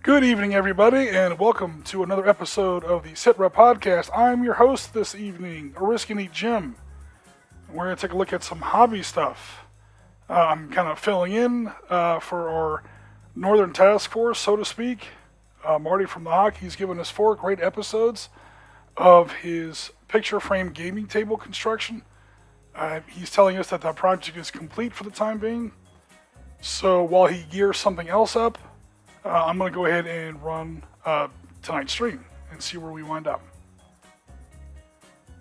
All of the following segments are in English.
Good evening, everybody, and welcome to another episode of the Sitrep podcast. I'm your host this evening, Oriskany Jim. We're going to take a look at some hobby stuff. I'm kind of filling in for our Northern Task Force, so to speak. Marty from the Hawk, he's given us 4 great episodes of his picture frame gaming table construction. He's telling us that that project is complete for the time being. So while he gears something else up, I'm going to go ahead and run tonight's stream and see where we wind up.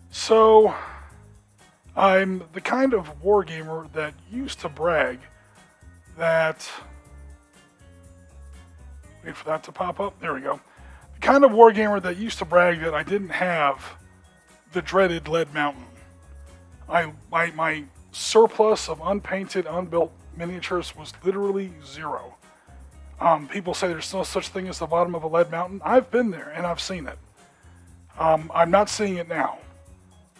So, I'm the kind of wargamer that used to brag that... Wait for that to pop up. There we go. The kind of wargamer that used to brag that I didn't have the dreaded lead mountain. My surplus of unpainted, unbuilt miniatures was literally 0. People say there's no such thing as the bottom of a lead mountain. I've been there and I've seen it. I'm not seeing it now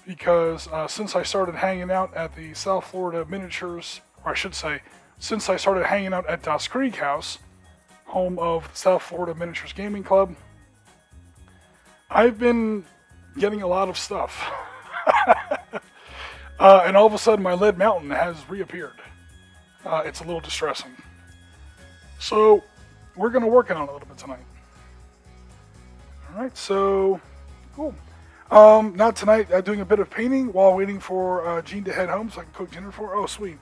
because since I started hanging out at the South Florida Miniatures, or I should say, since I started hanging out at Dawes Creek House, home of the South Florida Miniatures Gaming Club, I've been getting a lot of stuff. And all of a sudden my lead mountain has reappeared. It's a little distressing. So, we're going to work on it a little bit tonight. Alright, so, cool. Now tonight, I'm doing a bit of painting while waiting for Jean to head home so I can cook dinner for her. Oh, sweet.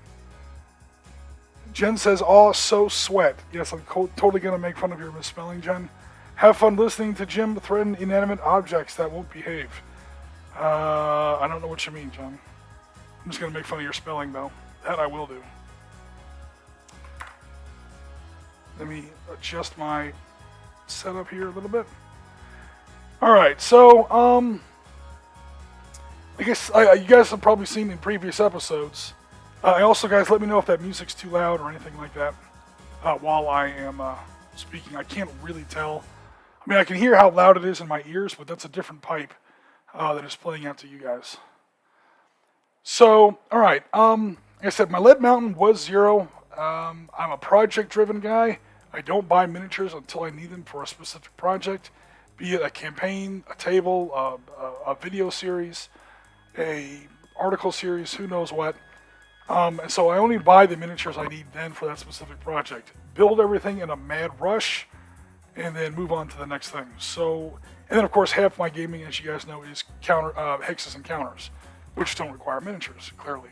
Jen says, "Aw, so sweat." Yes, I'm totally going to make fun of your misspelling, Jen. Have fun listening to Jim threaten inanimate objects that won't behave. I don't know what you mean, Jen. I'm just going to make fun of your spelling, though. That I will do. Let me adjust my setup here a little bit. Alright, so, I guess you guys have probably seen in previous episodes. Also, guys, let me know if that music's too loud or anything like that while I am speaking. I can't really tell. I mean, I can hear how loud it is in my ears, but that's a different pipe that is playing out to you guys. So, alright, like I said, my lead mountain was 0. I'm a project-driven guy. I don't buy miniatures until I need them for a specific project, be it a campaign, a table, a video series, a article series, who knows what. And so I only buy the miniatures I need then for that specific project. Build everything in a mad rush, and then move on to the next thing. So, and then of course half my gaming, as you guys know, is hexes and counters, which don't require miniatures, clearly.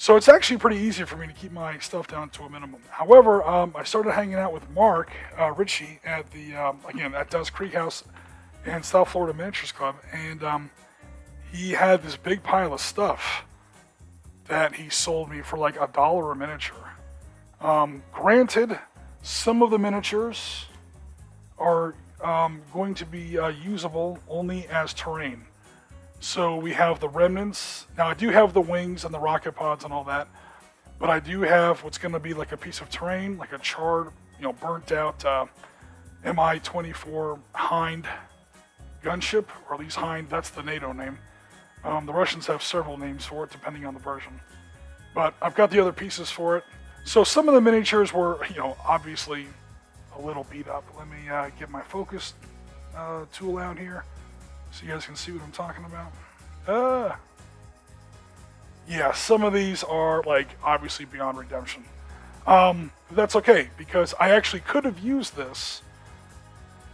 So it's actually pretty easy for me to keep my stuff down to a minimum. However, I started hanging out with Mark Ritchie at the again at Dawes Creek House and South Florida Miniatures Club, and he had this big pile of stuff that he sold me for like $1 a miniature. Granted, some of the miniatures are going to be usable only as terrain. So we have the remnants. Now I do have the wings and the rocket pods and all that, but I do have what's going to be like a piece of terrain, like a charred, burnt out Mi-24 Hind gunship, or at least Hind, that's the NATO name. The Russians have several names for it depending on the version. But I've got the other pieces for it. So some of the miniatures were, obviously a little beat up. Let me get my focus tool out here, so you guys can see what I'm talking about. Yeah, some of these are like obviously beyond redemption. That's okay, because I actually could have used this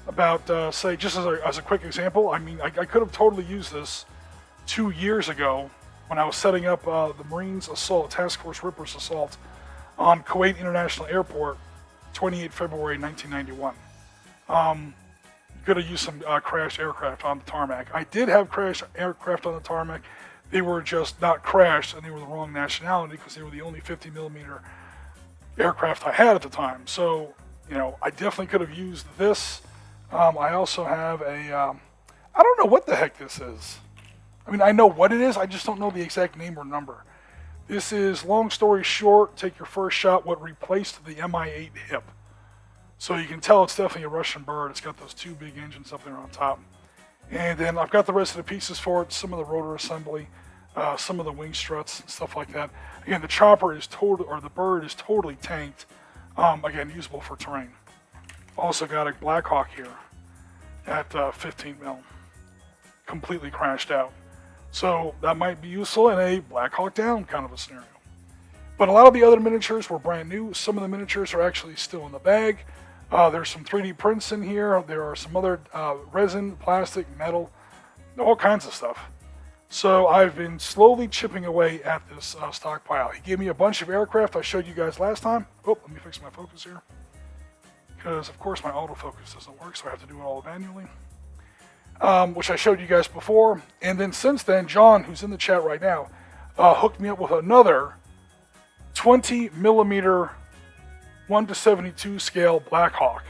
about, say, just as a quick example. I mean, I could have totally used this 2 years ago when I was setting up the Marines Assault, Task Force Rippers Assault on Kuwait International Airport, 28 February 1991. Could have used some crashed aircraft on the tarmac. I did have crashed aircraft on the tarmac. They were just not crashed, and they were the wrong nationality because they were the only 50mm aircraft I had at the time. So, I definitely could have used this. I also have I don't know what the heck this is. I mean, I know what it is, I just don't know the exact name or number. This is, long story short, take your first shot, what replaced the Mi-8 hip. So you can tell it's definitely a Russian bird. It's got those 2 big engines up there on top. And then I've got the rest of the pieces for it, some of the rotor assembly, some of the wing struts and stuff like that. Again, the bird is totally tanked. Again, usable for terrain. Also got a Black Hawk here at 15 mil, completely crashed out. So that might be useful in a Black Hawk Down kind of a scenario. But a lot of the other miniatures were brand new. Some of the miniatures are actually still in the bag. There's some 3D prints in here. There are some other resin, plastic, metal, all kinds of stuff. So I've been slowly chipping away at this stockpile. He gave me a bunch of aircraft I showed you guys last time. Oh, let me fix my focus here. Because, of course, my autofocus doesn't work, so I have to do it all manually. Which I showed you guys before. And then since then, John, who's in the chat right now, hooked me up with another 20 millimeter 1:72 scale Black Hawk.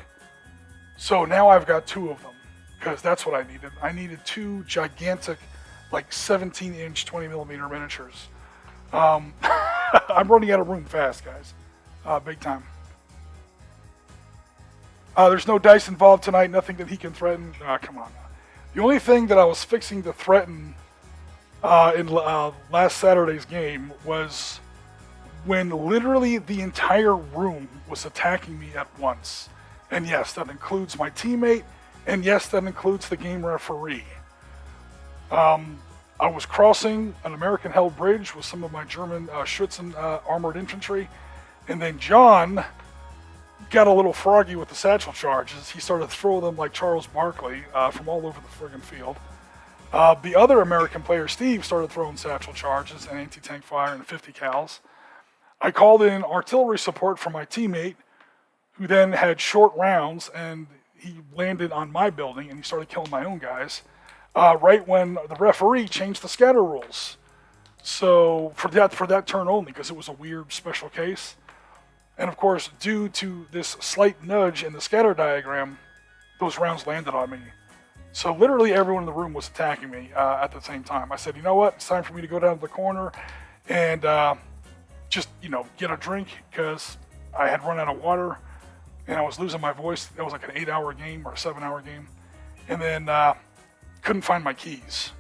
So now I've got two of them, because that's what I needed. I needed two gigantic, like 17-inch 20 millimeter miniatures. I'm running out of room fast, guys. Big time. There's no dice involved tonight, nothing that he can threaten. Come on. The only thing that I was fixing to threaten in last Saturday's game was when literally the entire room was attacking me at once. And yes, that includes my teammate, and yes, that includes the game referee. I was crossing an American-held bridge with some of my German Schützen armored infantry, and then John got a little froggy with the satchel charges. He started throwing them like Charles Barkley from all over the friggin' field. The other American player, Steve, started throwing satchel charges and anti-tank fire and 50 cals. I called in artillery support for my teammate, who then had short rounds, and he landed on my building, and he started killing my own guys, right when the referee changed the scatter rules. So for that turn only, because it was a weird special case. And of course, due to this slight nudge in the scatter diagram, those rounds landed on me. So literally everyone in the room was attacking me at the same time. I said, you know what, it's time for me to go down to the corner and just, get a drink, because I had run out of water and I was losing my voice. That was like an 8-hour game or a 7-hour game. And then couldn't find my keys.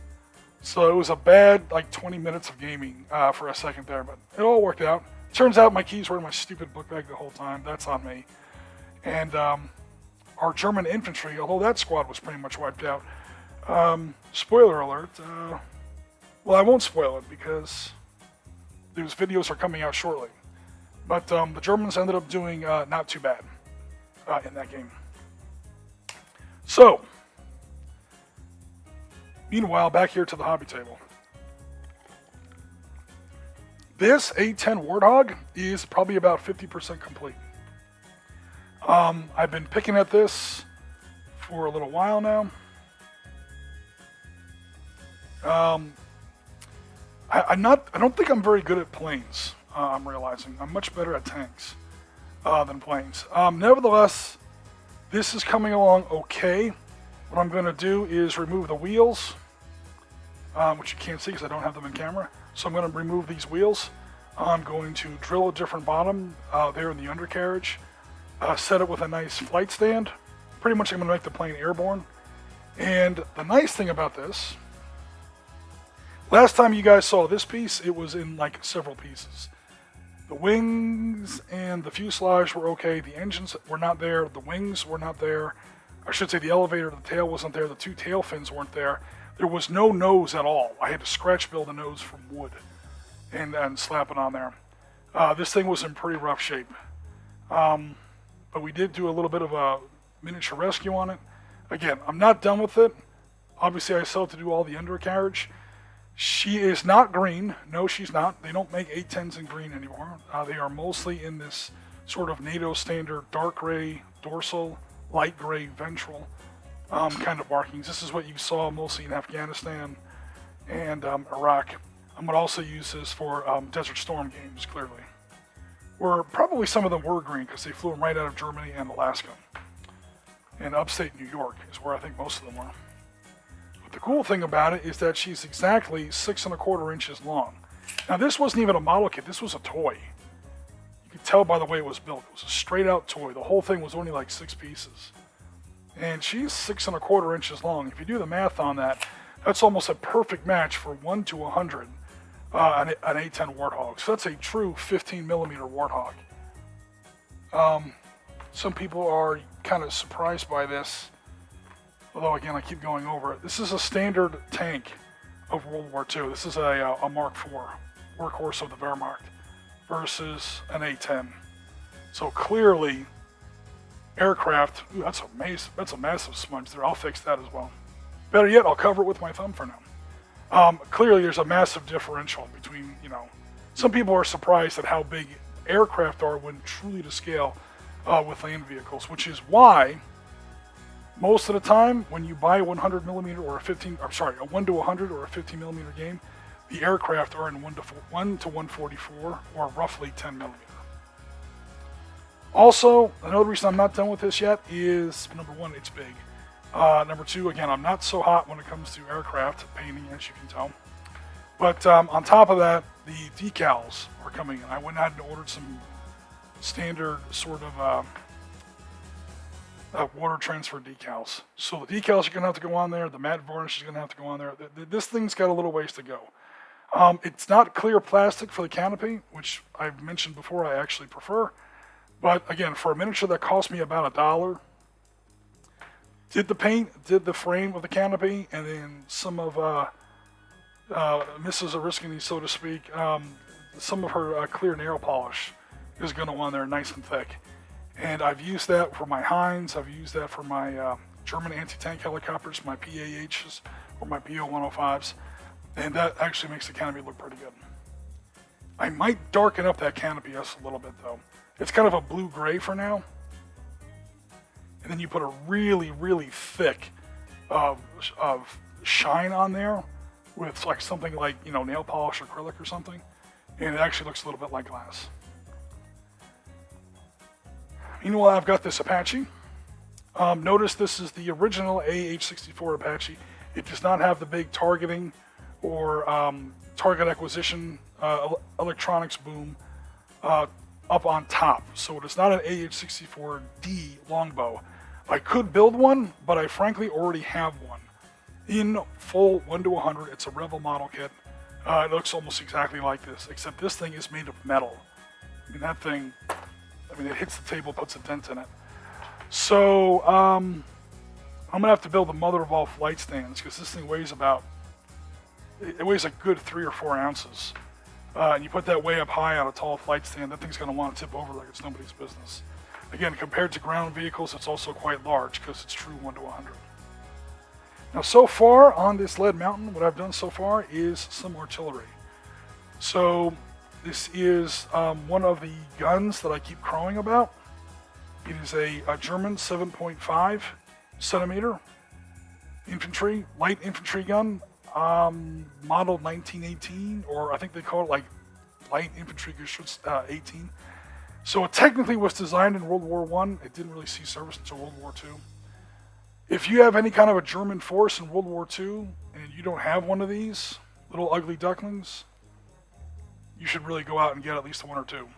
So it was a bad 20 minutes of gaming for a second there, but it all worked out. Turns out my keys were in my stupid book bag the whole time. That's on me. And our German infantry, although that squad was pretty much wiped out, spoiler alert, well, I won't spoil it because those videos are coming out shortly. But the Germans ended up doing not too bad in that game. So, meanwhile, back here to the hobby table. This A10 Warthog is probably about 50% complete. I've been picking at this for a little while now. I don't think I'm very good at planes. I'm realizing I'm much better at tanks than planes. Nevertheless, this is coming along okay. What I'm going to do is remove the wheels, which you can't see because I don't have them in camera. So I'm going to remove these wheels. I'm going to drill a different bottom there in the undercarriage, set it with a nice flight stand. Pretty much I'm going to make the plane airborne. And the nice thing about this, last time you guys saw this piece, it was in several pieces. The wings and the fuselage were okay. The engines were not there. The wings were not there. I should say the elevator, the tail wasn't there. The two tail fins weren't there. There was no nose at all. I had to scratch build a nose from wood and slap it on there. This thing was in pretty rough shape. But we did do a little bit of a miniature rescue on it. Again, I'm not done with it. Obviously, I still have to do all the undercarriage. She is not green. No, she's not. They don't make A10s in green anymore. They are mostly in this sort of NATO standard dark gray dorsal, light gray ventral kind of markings. This is what you saw mostly in Afghanistan and Iraq. I'm going to also use this for Desert Storm games, clearly. Where probably some of them were green because they flew them right out of Germany and Alaska. And upstate New York is where I think most of them were. But the cool thing about it is that she's exactly 6 1/4 inches long. Now this wasn't even a model kit, this was a toy. You could tell by the way it was built. It was a straight out toy. The whole thing was only 6 pieces. And she's 6 1/4 inches long. If you do the math on that, that's almost a perfect match for 1 to 100 an A10 Warthog. So that's a true 15 millimeter Warthog. Some people are kind of surprised by this, although again I keep going over it. This is a standard tank of World War II. This is a Mark IV, workhorse of the Wehrmacht, versus an A-10. So clearly, aircraft, ooh, that's a massive smudge there. I'll fix that as well. Better yet, I'll cover it with my thumb for now. Clearly, there's a massive differential between, some people are surprised at how big aircraft are when truly to scale with land vehicles, which is why most of the time when you buy a 100 millimeter or a 1 to 100 or a 50 millimeter game, the aircraft are in 1 to 144 or roughly 10 millimeter. Also, another reason I'm not done with this yet is, number one, it's big. Number two, again, I'm not so hot when it comes to aircraft painting, as you can tell. But on top of that, the decals are coming in. I went out and ordered some standard sort of water transfer decals. So the decals are going to have to go on there. The matte varnish is going to have to go on there. This thing's got a little ways to go. It's not clear plastic for the canopy, which I've mentioned before I actually prefer. But again, for a miniature that cost me about $1, did the paint, did the frame of the canopy, and then some of Mrs. Oriskany, so to speak, some of her clear nail polish is going to go on there nice and thick. And I've used that for my Heinz, I've used that for my German anti-tank helicopters, my PAHs, or my PO-105s, and that actually makes the canopy look pretty good. I might darken up that canopy just a little bit though. It's kind of a blue-gray for now. And then you put a really, really thick of shine on there with like something like, nail polish or acrylic or something. And it actually looks a little bit like glass. Meanwhile, I've got this Apache. Notice this is the original AH-64 Apache. It does not have the big targeting or target acquisition electronics boom up on top. So it is not an AH-64D longbow. I could build one, but I frankly already have one. In full 1 to 100, it's a Rebel model kit. It looks almost exactly like this, except this thing is made of metal. That thing, it hits the table, puts a dent in it. So, I'm going to have to build the mother of all flight stands, because this thing weighs it weighs a good 3 or 4 ounces. And you put that way up high on a tall flight stand, that thing's going to want to tip over like it's nobody's business. Again, compared to ground vehicles, it's also quite large because it's true 1 to 100. Now, so far on this lead mountain, what I've done so far is some artillery. So this is one of the guns that I keep crowing about. It is a German 7.5 centimeter infantry, light infantry gun. Modeled 1918, or I think they call it like light infantry Geschütz 18. So it technically was designed in World War I. It didn't really see service until World War II. If you have any kind of a German force in World War II and you don't have one of these little ugly ducklings, you should really go out and get at least one or two.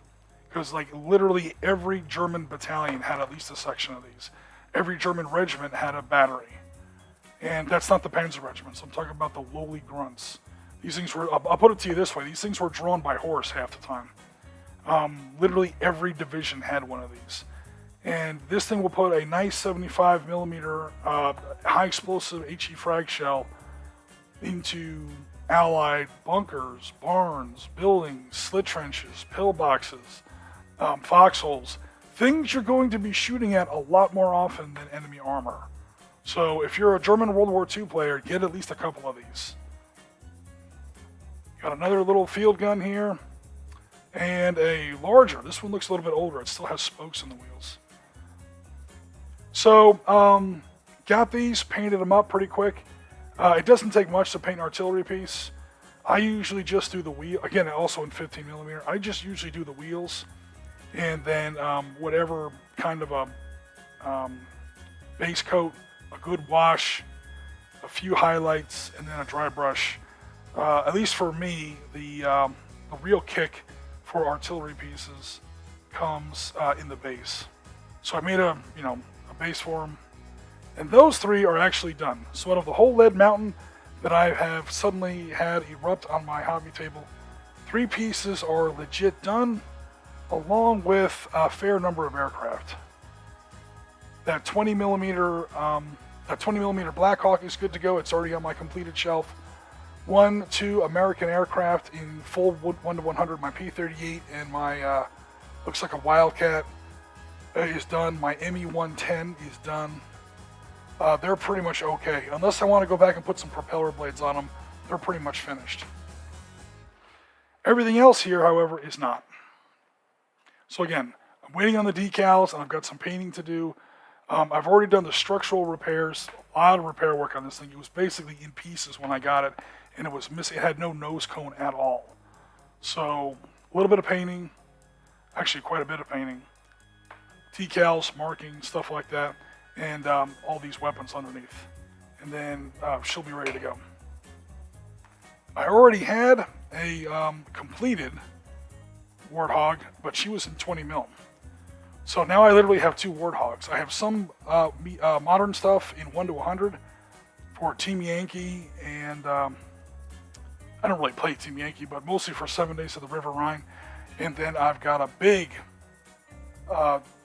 Because like literally every German battalion had at least a section of these. Every German regiment had a battery. And that's not the Panzer regiments. I'm talking about the lowly grunts. These things were, I'll put it to you this way, these things were drawn by horse half the time. Literally every division had one of these. And this thing will put a nice 75 millimeter high explosive HE frag shell into Allied bunkers, barns, buildings, slit trenches, pillboxes, foxholes. Things you're going to be shooting at a lot more often than enemy armor. So if you're a German World War II player, get at least a couple of these. Got another little field gun here, and a larger. This one looks a little bit older. It still has spokes in the wheels. So, got these, painted them up pretty quick. It doesn't take much to paint an artillery piece. I usually just do the wheel, again, also in 15 millimeter. I just usually do the wheels, and then whatever kind of a base coat, a good wash, a few highlights, and then a dry brush. At least for me, the real kick for artillery pieces comes in the base. So I made a base for them, and those three are actually done. So out of the whole lead mountain that I have suddenly had erupt on my hobby table, 3 pieces are legit done, along with a fair number of aircraft. That 20 millimeter Black Hawk is good to go. It's already on my completed shelf. 2 American aircraft in full 1-100. My P-38 and my looks like a Wildcat is done. My ME-110 is done. They're pretty much okay. Unless I want to go back and put some propeller blades on them, they're pretty much finished. Everything else here, however, is not. So again, I'm waiting on the decals, and I've got some painting to do. I've already done the structural repairs, a lot of repair work on this thing. It was basically in pieces when I got it, and it was missing. It had no nose cone at all. So a little bit of painting, actually quite a bit of painting, decals, marking, stuff like that, and all these weapons underneath. And then she'll be ready to go. I already had a completed Warthog, but she was in 20 mil. So now I literally have 2 Warthogs. I have some modern stuff in 1-100 for Team Yankee, and I don't really play Team Yankee, but mostly for 7 Days of the River Rhine. And then I've got a big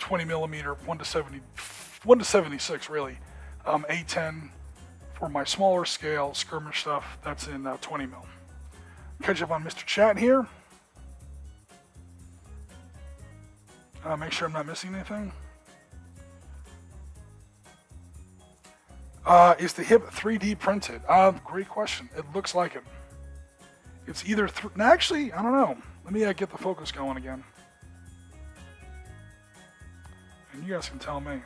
20 millimeter 1-76 really, A10 for my smaller scale skirmish stuff. That's in 20 mil. Catch up on Mr. Chat here. Make sure I'm not missing anything. Is the hip 3D printed? Great question. It looks like it. It's either actually, I don't know. Let me get the focus going again. And you guys can tell me.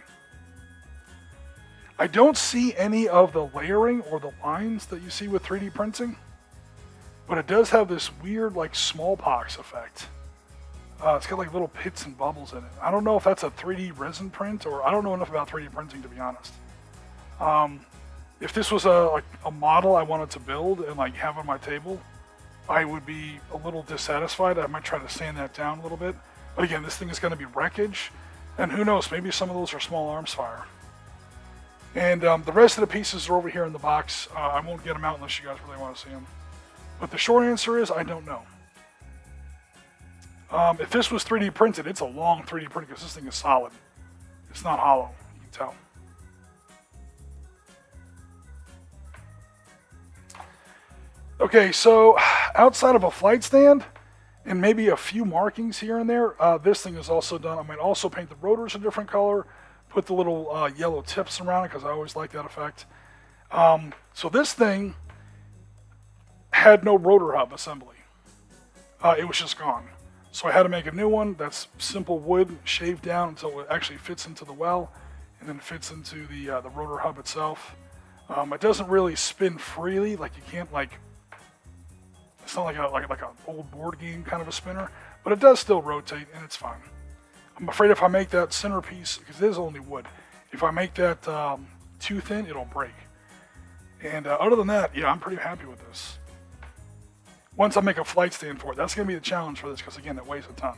I don't see any of the layering or the lines that you see with 3D printing, but it does have this weird like smallpox effect. It's got like little pits and bubbles in it. I don't know if that's a 3D resin print, or I don't know enough about 3D printing to be honest. If this was a model I wanted to build and like have on my table, I would be a little dissatisfied. I might try to sand that down a little bit. But again, this thing is going to be wreckage, and who knows, maybe some of those are small arms fire. And the rest of the pieces are over here in the box. I won't get them out unless you guys really want to see them. But the short answer is I don't know. If this was 3D printed, it's a long 3D print because this thing is solid. It's not hollow, you can tell. Okay, so outside of a flight stand and maybe a few markings here and there, this thing is also done. I might also paint the rotors a different color, put the little yellow tips around it because I always like that effect. So this thing had no rotor hub assembly. It was just gone. So I had to make a new one that's simple wood, shaved down until it actually fits into the well, and then fits into the rotor hub itself. It doesn't really spin freely, like you can't like. It's not like an old board game kind of a spinner, but it does still rotate, and it's fine. I'm afraid if I make that centerpiece, because it is only wood, if I make that too thin, it'll break. And other than that, yeah, I'm pretty happy with this. Once I make a flight stand for it, that's going to be the challenge for this, because again, it weighs a ton.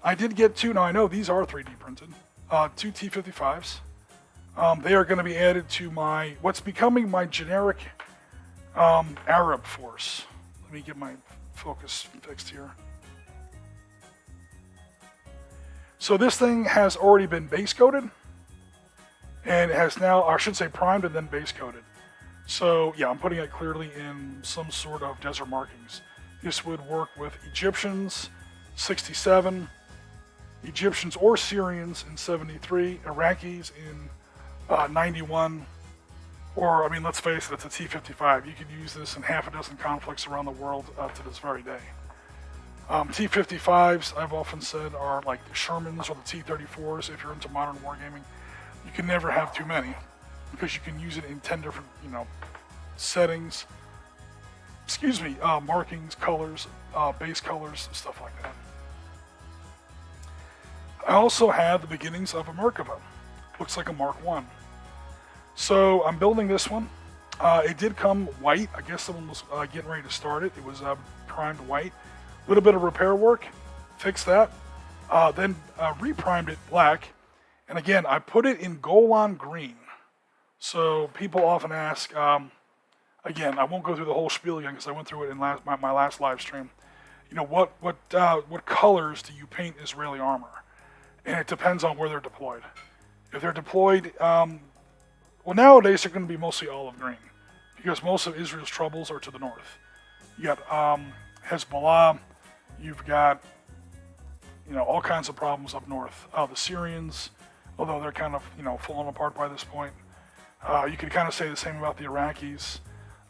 I did get 2, now I know these are 3D printed, 2 T-55s. They are going to be added to what's becoming my generic Arab force. Let me get my focus fixed here. So this thing has already been base coated, and it has now, or I should say primed and then base coated. So yeah, I'm putting it clearly in some sort of desert markings. This would work with Egyptians, 67, Egyptians or Syrians in 73, Iraqis in 91, or I mean, let's face it, it's a T-55. You could use this in half a dozen conflicts around the world to this very day. T-55s, I've often said, are like the Shermans or the T-34s if you're into modern wargaming. You can never have too many, because you can use it in 10 different, settings, markings, colors, base colors, stuff like that. I also have the beginnings of a Merkava. Looks like a Mark I. So I'm building this one. It did come white. I guess someone was getting ready to start it. It was primed white. A little bit of repair work, fixed that. Then reprimed it black. And again, I put it in Golan green. So people often ask, again, I won't go through the whole spiel again because I went through it in my last live stream. What colors do you paint Israeli armor? and it depends on where they're deployed. If they're deployed, well, nowadays they're going to be mostly olive green because most of Israel's troubles are to the north. You got Hezbollah, you've got all kinds of problems up north. The Syrians, although they're kind of falling apart by this point. You could kind of say the same about the Iraqis.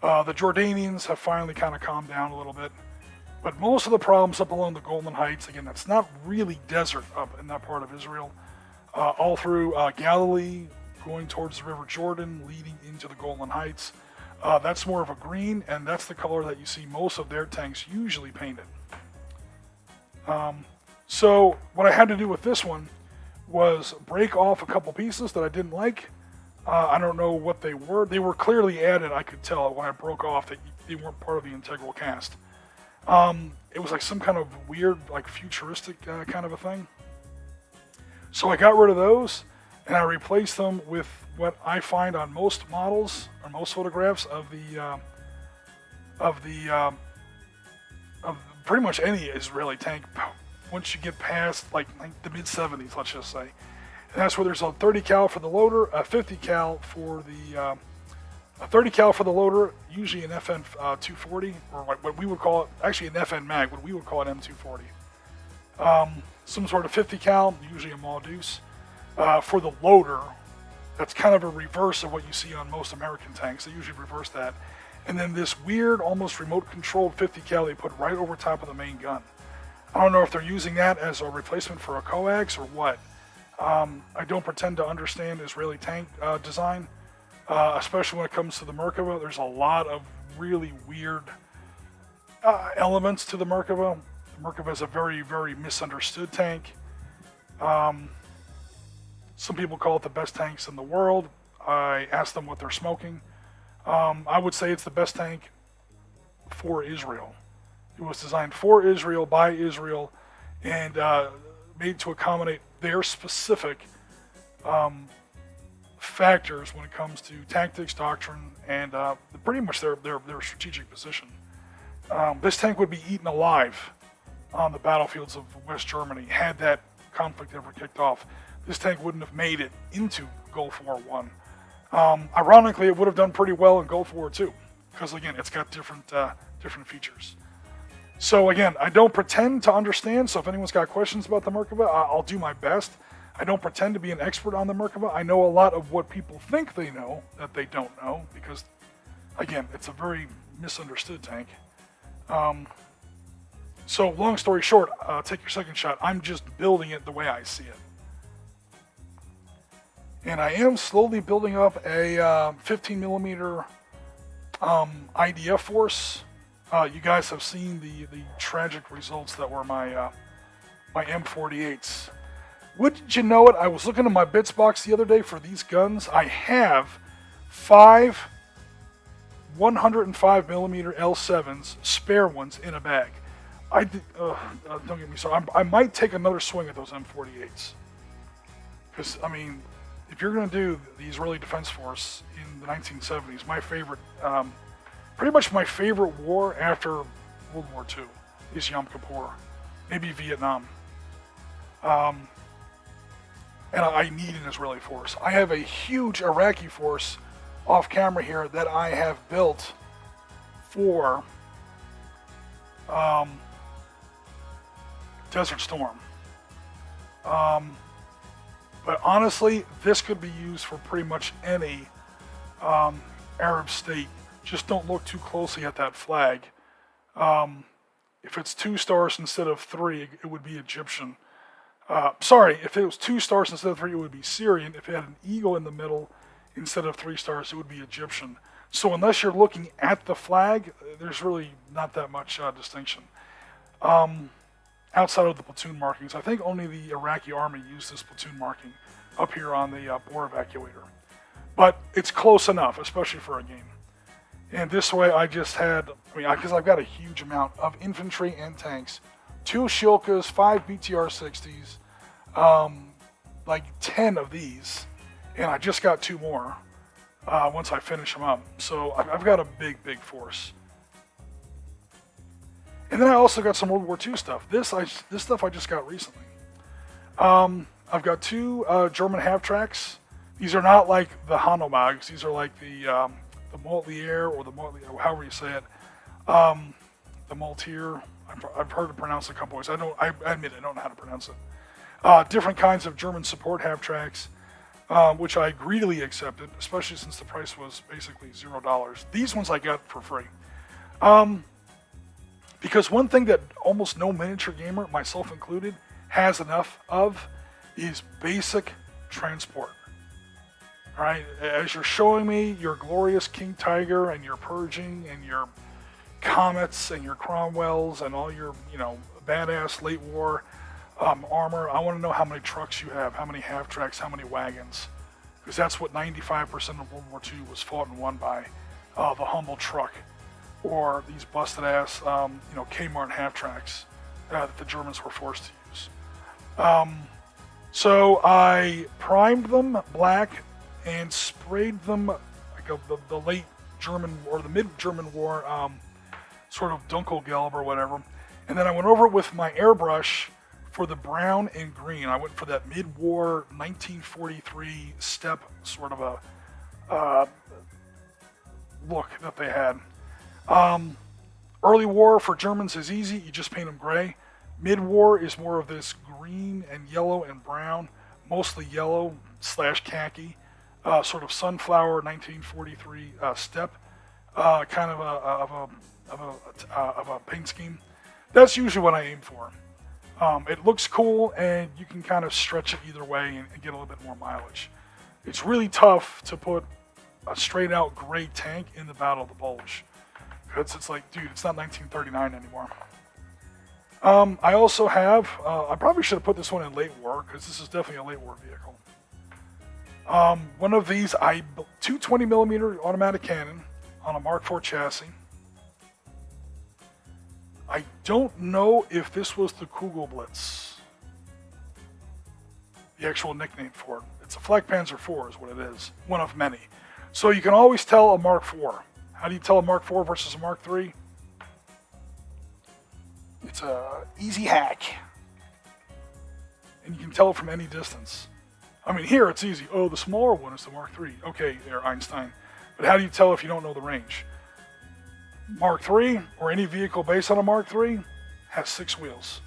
The Jordanians have finally kind of calmed down a little bit. But most of the problems up along the Golan Heights, again, that's not really desert up in that part of Israel. All through Galilee, going towards the River Jordan, leading into the Golan Heights. That's more of a green, and that's the color that you see most of their tanks usually painted. So what I had to do with this one was break off a couple pieces that I didn't like. I don't know what they were. They were clearly added, I could tell when I broke off that they weren't part of the integral cast. It was like some kind of weird, like futuristic kind of a thing. So I got rid of those, and I replaced them with what I find on most models, or most photographs of pretty much any Israeli tank. Once you get past like the mid 70s, let's just say, and that's where there's a 30 cal for the loader, a 50 cal for the a 30 cal for the loader, usually an FN 240, or what we would call it, actually an FN mag, what we would call an M240. Some sort of 50 cal, usually a Maul Deuce. For the loader, that's kind of a reverse of what you see on most American tanks. They usually reverse that. And then this weird, almost remote-controlled 50 cal they put right over top of the main gun. I don't know if they're using that as a replacement for a coax or what. I don't pretend to understand Israeli tank design, especially when it comes to the Merkava. There's a lot of really weird elements to the Merkava. The Merkava is a very, very misunderstood tank. Some people call it the best tanks in the world. I asked them what they're smoking. I would say it's the best tank for Israel. It was designed for Israel, by Israel, and made to accommodate their specific factors when it comes to tactics, doctrine, and pretty much their strategic position. This tank would be eaten alive on the battlefields of West Germany had that conflict ever kicked off. This tank wouldn't have made it into Gulf War I. Ironically, it would have done pretty well in Gulf War II, because again, it's got different features. So again, I don't pretend to understand, so if anyone's got questions about the Merkava, I'll do my best. I don't pretend to be an expert on the Merkava. I know a lot of what people think they know that they don't know, because again, it's a very misunderstood tank. So long story short, take your second shot. I'm just building it the way I see it. And I am slowly building up a 15 millimeter IDF force. You guys have seen the tragic results that were my M48s. Wouldn't you know it? I was looking at my bits box the other day for these guns. I have 5 105 millimeter L7s, spare ones, in a bag. Don't get me started. I might take another swing at those M48s. Because, I mean, if you're going to do the Israeli Defense Force in the 1970s, my favorite, pretty much my favorite war after World War II is Yom Kippur, maybe Vietnam. And I need an Israeli force. I have a huge Iraqi force off camera here that I have built for Desert Storm. But honestly, this could be used for pretty much any Arab state. Just don't look too closely at that flag. If it's 2 stars instead of 3, it would be Egyptian. Sorry, if it was 2 stars instead of 3, it would be Syrian. If it had an eagle in the middle instead of 3 stars, it would be Egyptian. So unless you're looking at the flag, there's really not that much distinction. Outside of the platoon markings, I think only the Iraqi army used this platoon marking up here on the bore evacuator. But it's close enough, especially for a game. And this way I just had, because I've got a huge amount of infantry and tanks. 2 Shilkas, 5 BTR-60s, like 10 of these, and I just got 2 more once I finish them up. So I've got a big, big force. And then I also got some World War II stuff. This stuff I just got recently. I've got two German half-tracks. These are not like the Hanomag. These are like the Montlier or the Montlier, however you say it. The Maltier. I've heard it pronounced a couple ways. I admit I don't know how to pronounce it. Different kinds of German support half-tracks, which I greedily accepted, especially since the price was basically $0. These ones I got for free. Because one thing that almost no miniature gamer, myself included, has enough of is basic transport. All right, as you're showing me your glorious King Tiger and your Purging and your Comets and your Cromwells and all your, badass late war armor, I want to know how many trucks you have, how many half-tracks, how many wagons. Because that's what 95% of World War II was fought and won by, the humble truck. Or these busted-ass, Kmart half-tracks that the Germans were forced to use. So I primed them black and sprayed them like the late German or the mid-German war, sort of Dunkelgelb or whatever. And then I went over it with my airbrush for the brown and green. I went for that mid-war 1943 steppe sort of a look that they had. Early war for Germans is easy. You just paint them gray. Mid-war is more of this green and yellow and brown, mostly yellow / khaki, sort of sunflower 1943 steppe, kind of a paint scheme. That's usually what I aim for. It looks cool, and you can kind of stretch it either way and get a little bit more mileage. It's really tough to put a straight-out gray tank in the Battle of the Bulge. Because it's like, dude, it's not 1939 anymore. I also have, I probably should have put this one in late war, because this is definitely a late war vehicle. One of these, 220mm automatic cannon on a Mark IV chassis. I don't know if this was the Kugelblitz, the actual nickname for it. It's a Flak Panzer IV is what it is, one of many. So you can always tell a Mark IV. How do you tell a Mark IV versus a Mark III? It's a easy hack. And you can tell it from any distance. I mean, here it's easy. Oh, the smaller one is the Mark III. Okay, there, Einstein. But how do you tell if you don't know the range? Mark III, or any vehicle based on a Mark III, has 6 wheels.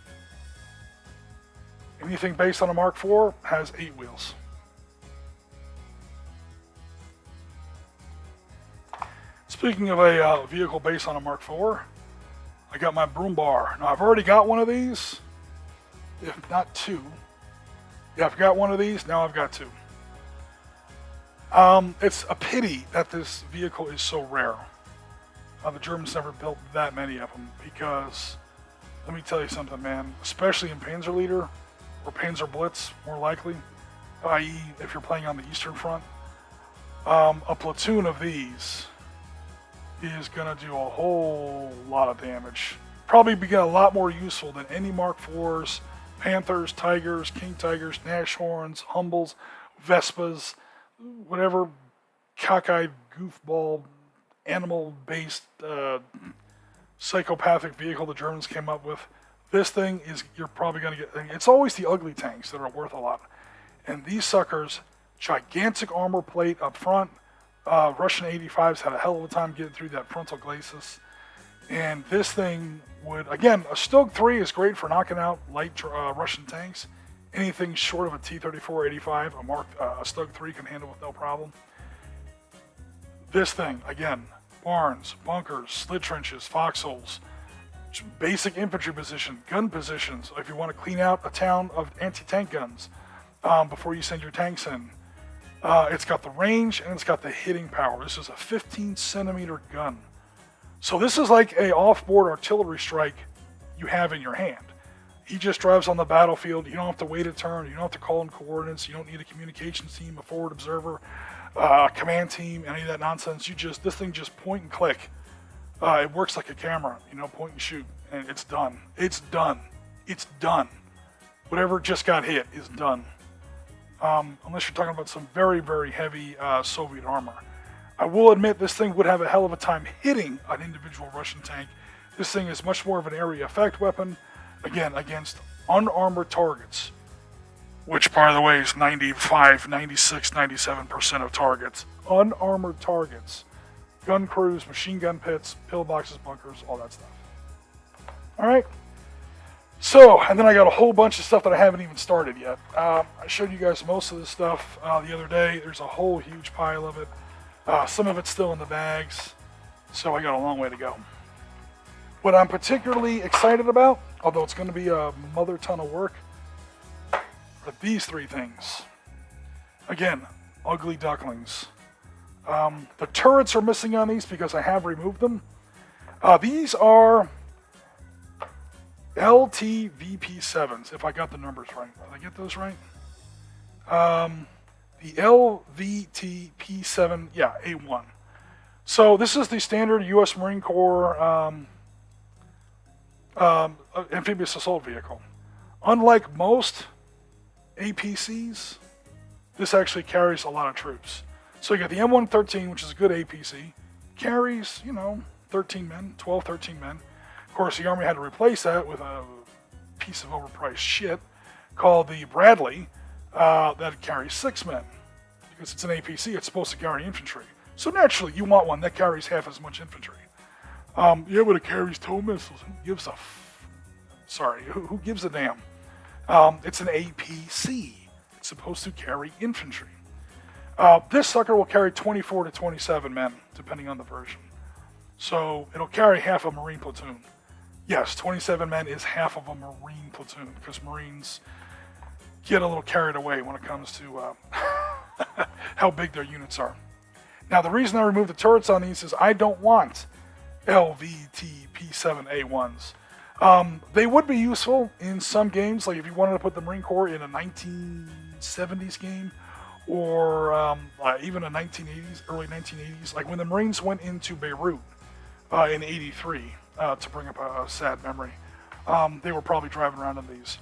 Anything based on a Mark IV has 8 wheels. Speaking of a vehicle based on a Mark IV, I got my Broom Bar. Now, I've already got one of these, if not 2. Yeah, I've got one of these, now I've got 2. It's a pity that this vehicle is so rare. The Germans never built that many of them because, let me tell you something, man, especially in Panzerleader or Panzer Blitz, more likely, i.e. if you're playing on the Eastern Front, a platoon of these is going to do a whole lot of damage. Probably be a lot more useful than any Mark IVs, Panthers, Tigers, King Tigers, Nashorns, Humbles, Vespas, whatever cockeyed goofball animal-based psychopathic vehicle the Germans came up with. This thing is, you're probably going to get, it's always the ugly tanks that are worth a lot. And these suckers, gigantic armor plate up front. Russian 85s had a hell of a time getting through that frontal glacis. And this thing would, again, a Stug 3 is great for knocking out light Russian tanks. Anything short of a T-34 85, a Stug 3 can handle with no problem. This thing, again, barns, bunkers, slit trenches, foxholes, basic infantry position, gun positions, if you want to clean out a town of anti-tank guns before you send your tanks in. It's got the range and it's got the hitting power. This is a 15-centimeter gun. So this is like a off-board artillery strike you have in your hand. He just drives on the battlefield. You don't have to wait a turn. You don't have to call in coordinates. You don't need a communications team, a forward observer, command team, any of that nonsense. This thing just point and click. It works like a camera, point and shoot, and it's done. It's done. It's done. Whatever just got hit is done. Unless you're talking about some very, very heavy Soviet armor. I will admit this thing would have a hell of a time hitting an individual Russian tank. This thing is much more of an area effect weapon, again, against unarmored targets. which, by the way, is 95, 96, 97% of targets. Unarmored targets. Gun crews, machine gun pits, pillboxes, bunkers, all that stuff. Alright. So, and then I got a whole bunch of stuff that I haven't even started yet. I showed you guys most of this stuff the other day. There's a whole huge pile of it. Some of it's still in the bags. So I got a long way to go. What I'm particularly excited about, although it's going to be a mother ton of work, are these three things. Again, ugly ducklings. The turrets are missing on these because I have removed them. These are LTVP7s, if I got the numbers right. Did I get those right? The LVTP7, yeah, A1. So this is the standard U.S. Marine Corps amphibious assault vehicle. Unlike most APCs, this actually carries a lot of troops. So you got the M113, which is a good APC, carries, 13 men, 12, 13 men. Of course, the Army had to replace that with a piece of overpriced shit called the Bradley that carries 6 men. Because it's an APC, it's supposed to carry infantry. So naturally, you want one that carries half as much infantry. Yeah, but it carries tow missiles. Who gives a who gives a damn? It's an APC. It's supposed to carry infantry. This sucker will carry 24 to 27 men, depending on the version. So it'll carry half a Marine platoon. Yes, 27 men is half of a Marine platoon, because Marines get a little carried away when it comes to how big their units are. Now, the reason I removed the turrets on these is I don't want LVTP7A1s. They would be useful in some games, like if you wanted to put the Marine Corps in a 1970s game, or even a 1980s, early 1980s, like when the Marines went into Beirut in '83, to bring up a sad memory. They were probably driving around in these.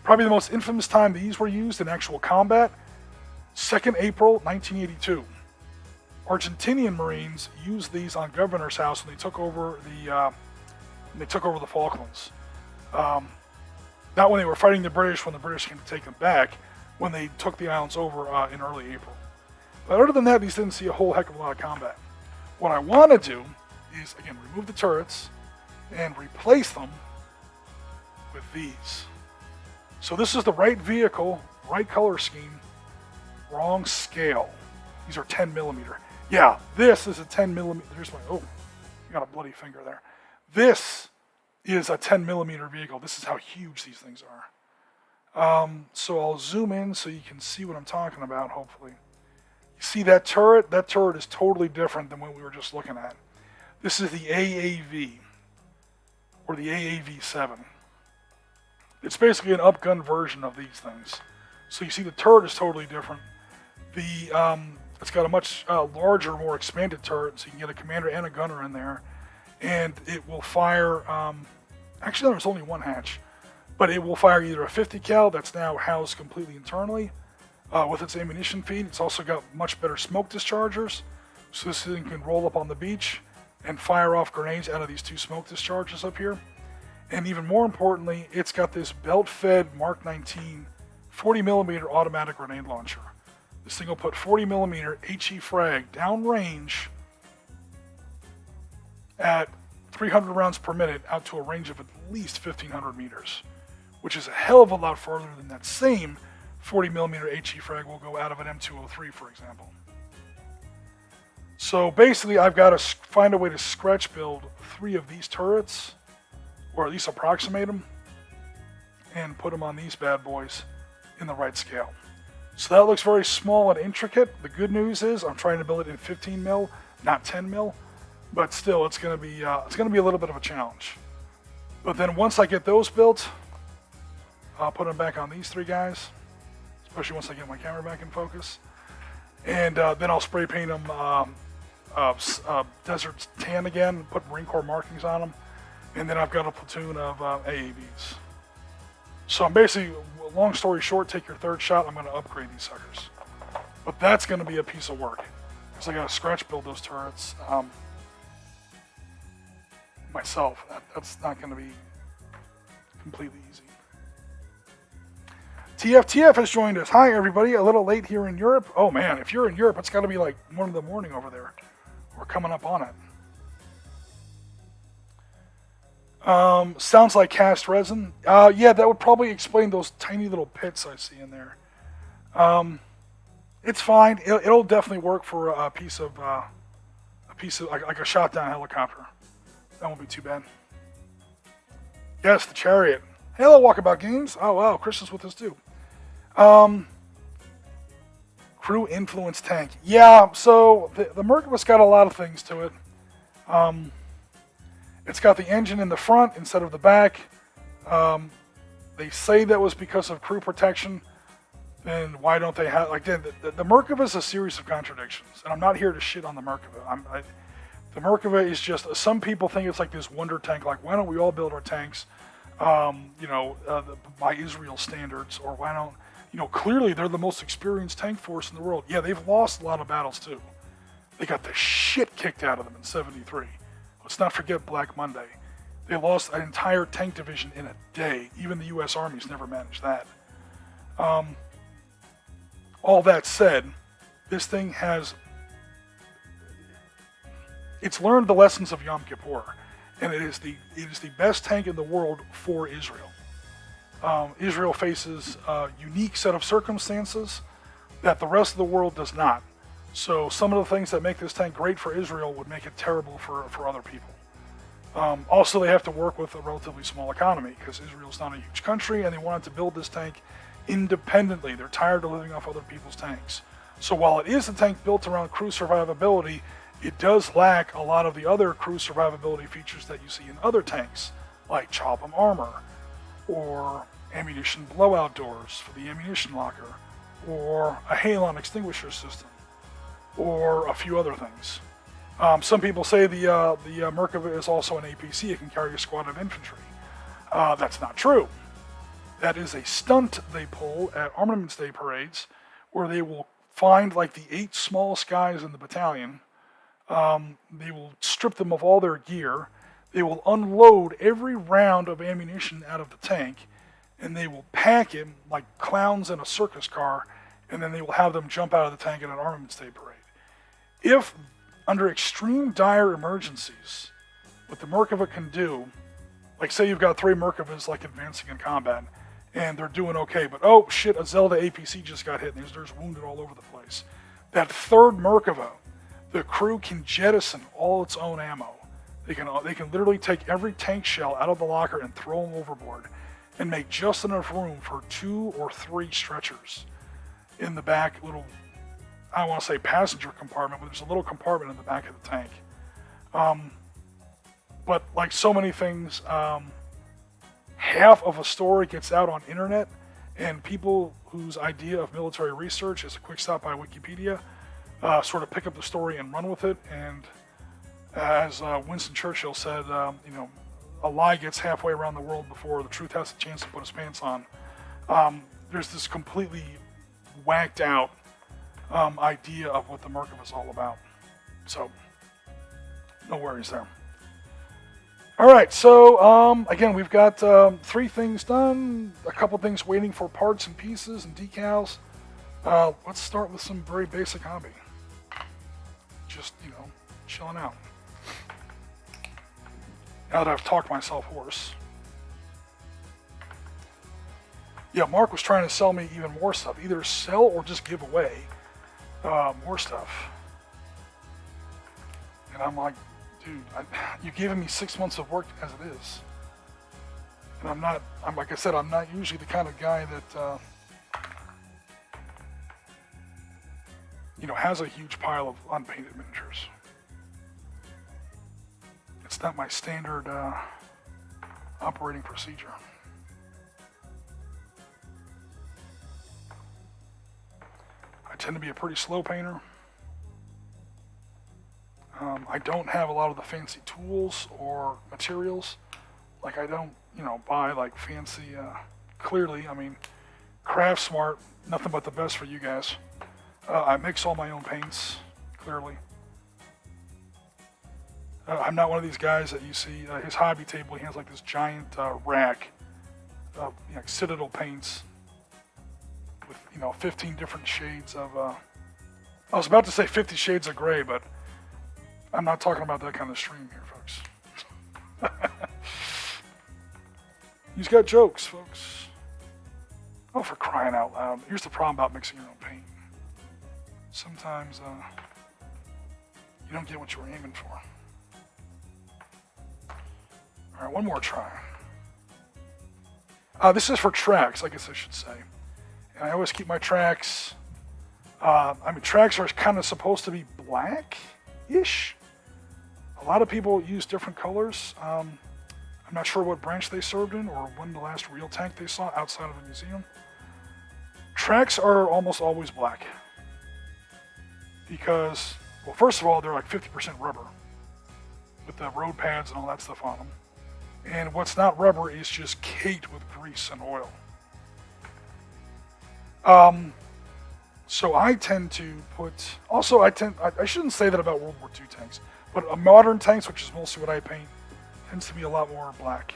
Probably the most infamous time these were used in actual combat, 2nd April 1982. Argentinian Marines used these on Governor's House when they took over the Falklands. Not when they were fighting the British, when the British came to take them back, when they took the islands over in early April. But other than that, these didn't see a whole heck of a lot of combat. What I want to do is, again, remove the turrets and replace them with these. So this is the right vehicle, right color scheme, wrong scale. These are 10 millimeter. Yeah, this is a 10 millimeter. There's my, oh, I got a bloody finger there. This is a 10 millimeter vehicle. This is how huge these things are. So I'll zoom in so you can see what I'm talking about, hopefully. You see that turret? That turret is totally different than what we were just looking at. This is the AAV, or the AAV7. It's basically an upgun version of these things. So you see the turret is totally different. It's got a much larger, more expanded turret, so you can get a commander and a gunner in there. And it will fire, actually there's only one hatch, but it will fire either a 50 cal that's now housed completely internally with its ammunition feed. It's also got much better smoke dischargers, so this thing can roll up on the beach and fire off grenades out of these 2 smoke discharges up here. And even more importantly, it's got this belt-fed Mark 19 40 millimeter automatic grenade launcher. This thing will put 40 millimeter HE frag downrange at 300 rounds per minute out to a range of at least 1,500 meters, which is a hell of a lot farther than that same 40 millimeter HE frag will go out of an M203, for example. So basically, I've got to find a way to scratch build 3 of these turrets, or at least approximate them, and put them on these bad boys in the right scale. So that looks very small and intricate. The good news is I'm trying to build it in 15 mil, not 10 mil, but still it's going to be a little bit of a challenge. But then once I get those built, I'll put them back on these 3 guys, especially once I get my camera back in focus, and then I'll spray paint them desert tan again, put Marine Corps markings on them, and then I've got a platoon of AAVs. So I'm basically, long story short, take your 3rd shot, I'm going to upgrade these suckers. But that's going to be a piece of work, because I got to scratch build those turrets myself. That's not going to be completely easy. TFTF has joined us. Hi, everybody. A little late here in Europe. Oh, man. If you're in Europe, it's got to be like 1 in the morning over there. We're coming up on it. Sounds like cast resin. Yeah, that would probably explain those tiny little pits I see in there. It's fine. It'll definitely work for a piece of like a shot down helicopter. That won't be too bad. Yes, the chariot. Hello, Walkabout Games. Oh wow, Chris is with us too. Crew influence tank. Yeah, so the Merkava's got a lot of things to it. It's got the engine in the front instead of the back. They say that was because of crew protection. Then why don't they have, like, the Merkava is a series of contradictions. And I'm not here to shit on the Merkava. The Merkava is just, some people think it's like this wonder tank, like, why don't we all build our tanks, by Israel standards, or why don't, clearly they're the most experienced tank force in the world. Yeah, they've lost a lot of battles too. They got the shit kicked out of them in '73. Let's not forget Black Monday. They lost an entire tank division in a day. Even the U.S. Army's never managed that. All that said, this thing it's learned the lessons of Yom Kippur, and it is the best tank in the world for Israel. Israel faces a unique set of circumstances that the rest of the world does not. So some of the things that make this tank great for Israel would make it terrible for other people. Also, they have to work with a relatively small economy because Israel's not a huge country, and they wanted to build this tank independently. They're tired of living off other people's tanks. So while it is a tank built around crew survivability, it does lack a lot of the other crew survivability features that you see in other tanks, like chop-em armor, or ammunition blowout doors for the ammunition locker, or a halon extinguisher system, or a few other things. Some people say the Merkava is also an APC. It can carry a squad of infantry. That's not true. That is a stunt they pull at Armaments Day parades, where they will find like the 8 smallest guys in the battalion. They will strip them of all their gear. They will unload every round of ammunition out of the tank, and they will pack it like clowns in a circus car, and then they will have them jump out of the tank at an Armaments Day parade. If, under extreme dire emergencies, what the Merkava can do, like say you've got 3 Merkavas like advancing in combat, and they're doing okay, but oh shit, a Zelda APC just got hit, and there's wounded all over the place. That 3rd Merkava, the crew can jettison all its own ammo. They can literally take every tank shell out of the locker and throw them overboard, and make just enough room for 2 or 3 stretchers in the back little, I don't want to say passenger compartment, but there's a little compartment in the back of the tank. But like so many things, half of a story gets out on internet, and people whose idea of military research is a quick stop by Wikipedia sort of pick up the story and run with it. And as Winston Churchill said, a lie gets halfway around the world before the truth has a chance to put its pants on. There's this completely whacked out idea of what the Merkava is all about. So, no worries there. All right, so again, we've got 3 things done, a couple things waiting for parts and pieces and decals. Let's start with some very basic hobby. Just, chilling out. Now that I've talked myself hoarse. Yeah, Mark was trying to sell me even more stuff. Either sell or just give away more stuff. And I'm like, dude, you've given me 6 months of work as it is. And like I said, I'm not usually the kind of guy that, has a huge pile of unpainted miniatures. It's not my standard operating procedure. I tend to be a pretty slow painter. I don't have a lot of the fancy tools or materials. Like I don't, buy like fancy, clearly, Craft Smart, nothing but the best for you guys. I mix all my own paints, clearly. I'm not one of these guys that you see, his hobby table, he has like this giant rack of Citadel paints. with 15 different shades of. I was about to say 50 Shades of Gray, but I'm not talking about that kind of stream here, folks. He's got jokes, folks. Oh, for crying out loud! Here's the problem about mixing your own paint. Sometimes you don't get what you were aiming for. All right, one more try. This is for tracks, I guess I should say. And I always keep my tracks. Tracks are kind of supposed to be black-ish. A lot of people use different colors. I'm not sure what branch they served in or when the last real tank they saw outside of a museum. Tracks are almost always black. Because, well, first of all, they're like 50% rubber with the road pads and all that stuff on them. And what's not rubber is just caked with grease and oil. So I tend to put, also I shouldn't say that about World War II tanks, but modern tanks, which is mostly what I paint, tends to be a lot more black.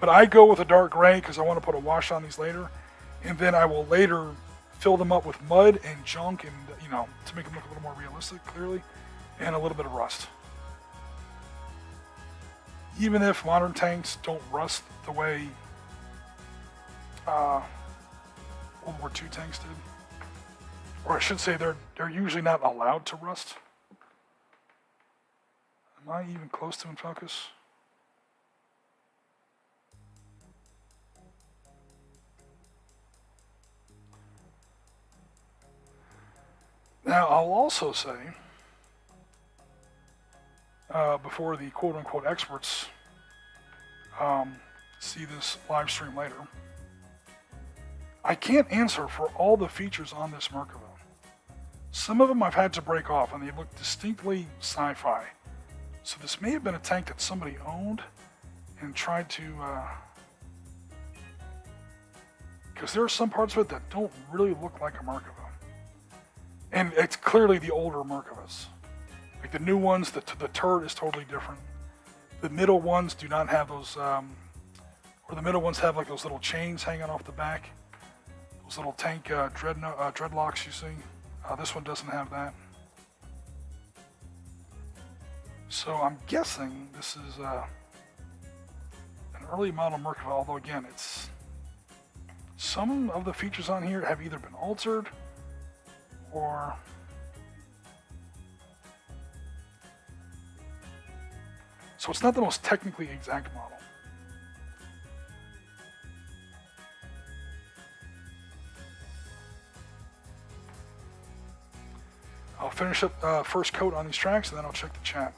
But I go with a dark gray because I want to put a wash on these later, and then I will later fill them up with mud and junk and, to make them look a little more realistic, clearly, and a little bit of rust. Even if modern tanks don't rust the way World War II tanks did. Or I should say they're usually not allowed to rust. Am I even close to in focus? Now I'll also say, before the quote-unquote experts see this live stream later, I can't answer for all the features on this Merkava. Some of them I've had to break off, and they look distinctly sci-fi. So this may have been a tank that somebody owned and tried to... because there are some parts of it that don't really look like a Merkava. And it's clearly the older Merkavas. Like the new ones, the turret is totally different. The middle ones do not have those... or the middle ones have like those little chains hanging off the back. Those little tank dreadlocks you see. This one doesn't have that. So I'm guessing this is an early model Merkava, although again, some of the features on here have either been altered or so it's not the most technically exact model. I'll finish up first coat on these tracks and then I'll check the chat.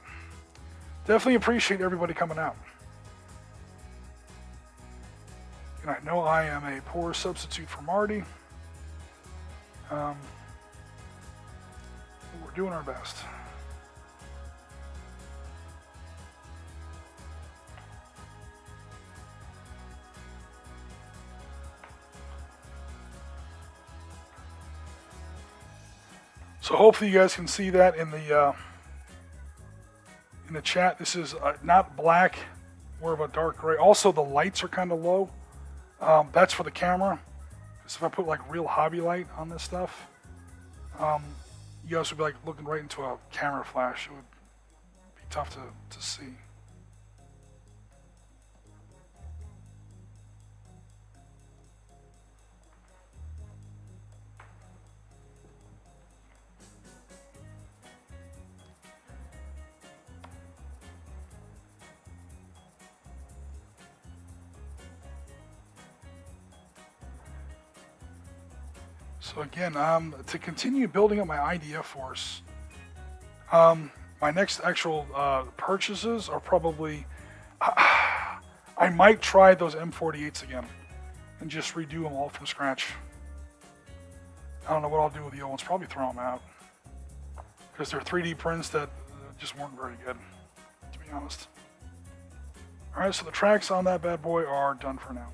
Definitely appreciate everybody coming out. And I know I am a poor substitute for Marty. We're doing our best. So hopefully you guys can see that in the chat. This is not black, more of a dark gray. Also, the lights are kind of low. That's for the camera. Because if I put like real hobby light on this stuff, you guys would be like looking right into a camera flash. It would be tough to see. So again, to continue building up my IDF force, my next actual purchases are probably, I might try those M48s again and just redo them all from scratch. I don't know what I'll do with the old ones, probably throw them out. Because they're 3D prints that just weren't very good, to be honest. Alright, so the tracks on that bad boy are done for now.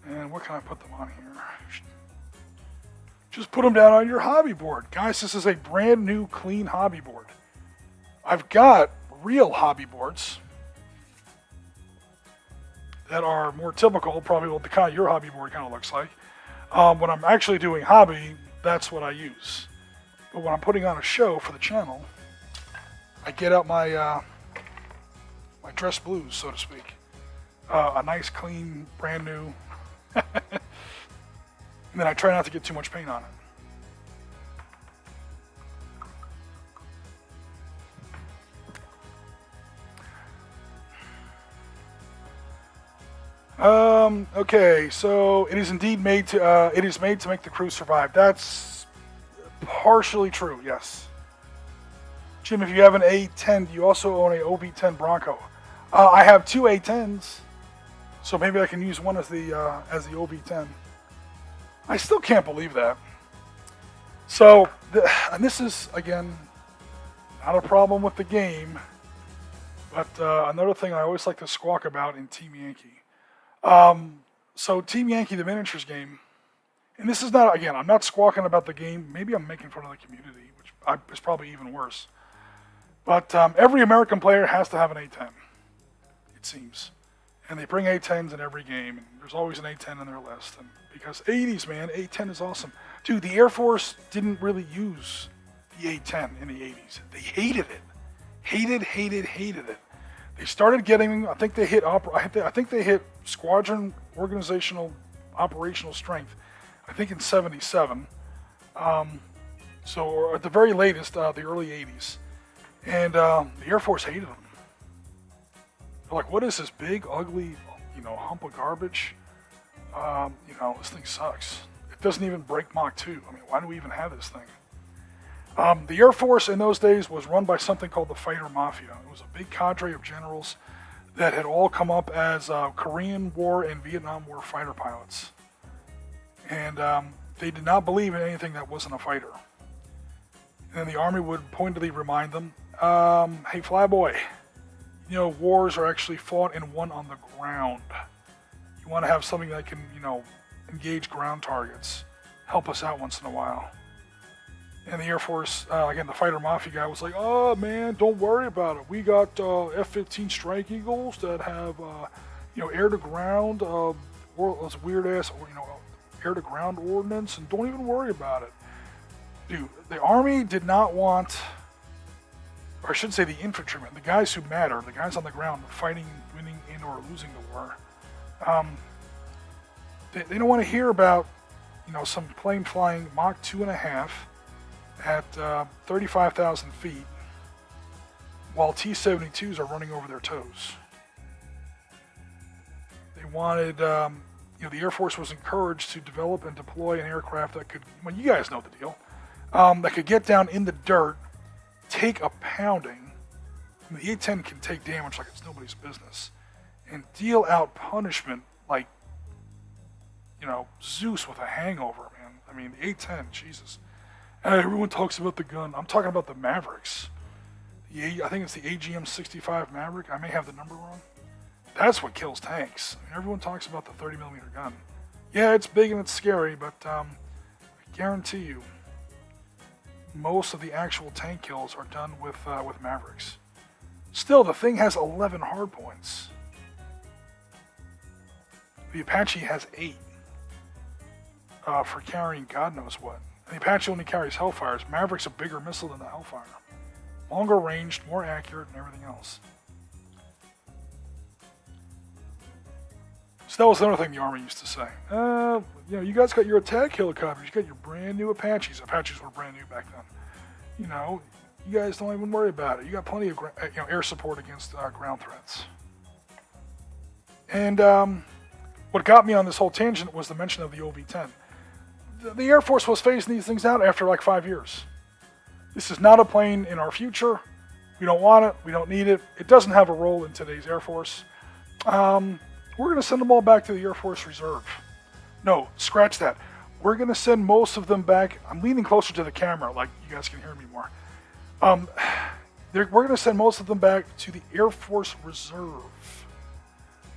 And what can I put them on here? Just put them down on your hobby board. Guys, this is a brand new, clean hobby board. I've got real hobby boards. that are more typical, probably what the kind of your hobby board kind of looks like. When I'm actually doing hobby, that's what I use. But when I'm putting on a show for the channel, I get out my my dress blues, so to speak. A nice, clean, brand new. And then I try not to get too much paint on it. Okay, so it is indeed made to make the crew survive. That's partially true, yes. Jim, if you have an A10, do you also own a OB10 Bronco? I have two A10s, so maybe I can use one as the OB10. I still can't believe that. So, and this is again not a problem with the game, but another thing I always like to squawk about in Team Yankee. So Team Yankee, the miniatures game, and this is not, again, I'm not squawking about the game. Maybe I'm making fun of the community, which is probably even worse. But every American player has to have an A10, it seems. And they bring A10s in every game, and there's always an A10 in their list. And because 80s, man, A10 is awesome. Dude, the Air Force didn't really use the A10 in the 80s. They hated it. Hated it. They started getting, I think they hit squadron organizational operational strength, I think in 77. So or at the very latest, the early 80s. And the Air Force hated them. They're like, what is this big, ugly, hump of garbage? This thing sucks. It doesn't even break Mach 2. I mean, why do we even have this thing? The Air Force in those days was run by something called the Fighter Mafia. It was a big cadre of generals that had all come up as Korean War and Vietnam War fighter pilots. And they did not believe in anything that wasn't a fighter. And the Army would pointedly remind them, hey, flyboy, wars are actually fought and won on the ground. You want to have something that can, engage ground targets. Help us out once in a while. And the Air Force, again, the Fighter Mafia guy was like, oh, man, don't worry about it. We got F-15 Strike Eagles that have, air-to-ground, those weird-ass, air-to-ground ordnance, and don't even worry about it. Dude, the Army did not want, or I should say the infantrymen, the guys who matter, the guys on the ground fighting, winning, and or losing the war. They don't want to hear about, some plane flying Mach 2.5 at 35,000 feet while T-72s are running over their toes. They wanted, the Air Force was encouraged to develop and deploy an aircraft that could, well, you guys know the deal, that could get down in the dirt, take a pounding. I mean, the A-10 can take damage like it's nobody's business, and deal out punishment like, Zeus with a hangover, man. I mean, the A-10, Jesus. Everyone talks about the gun. I'm talking about the Mavericks. I think it's the AGM-65 Maverick. I may have the number wrong. That's what kills tanks. I mean, everyone talks about the 30mm gun. Yeah, it's big and it's scary, but I guarantee you, most of the actual tank kills are done with Mavericks. Still, the thing has 11 hard points. The Apache has 8 for carrying God knows what. The Apache only carries Hellfires. Maverick's a bigger missile than the Hellfire. Longer ranged, more accurate, and everything else. So that was another thing the Army used to say. You guys got your attack helicopters. You got your brand new Apaches. Apaches were brand new back then. You guys don't even worry about it. You got plenty of air support against ground threats. And what got me on this whole tangent was the mention of the OB-10. The Air Force was phasing these things out after like 5 years. This is not a plane in our future. We don't want it. We don't need it. It doesn't have a role in today's Air Force. We're going to send them all back to the Air Force Reserve. No, scratch that. We're going to send most of them back. I'm leaning closer to the camera, like you guys can hear me more. We're going to send most of them back to the Air Force Reserve.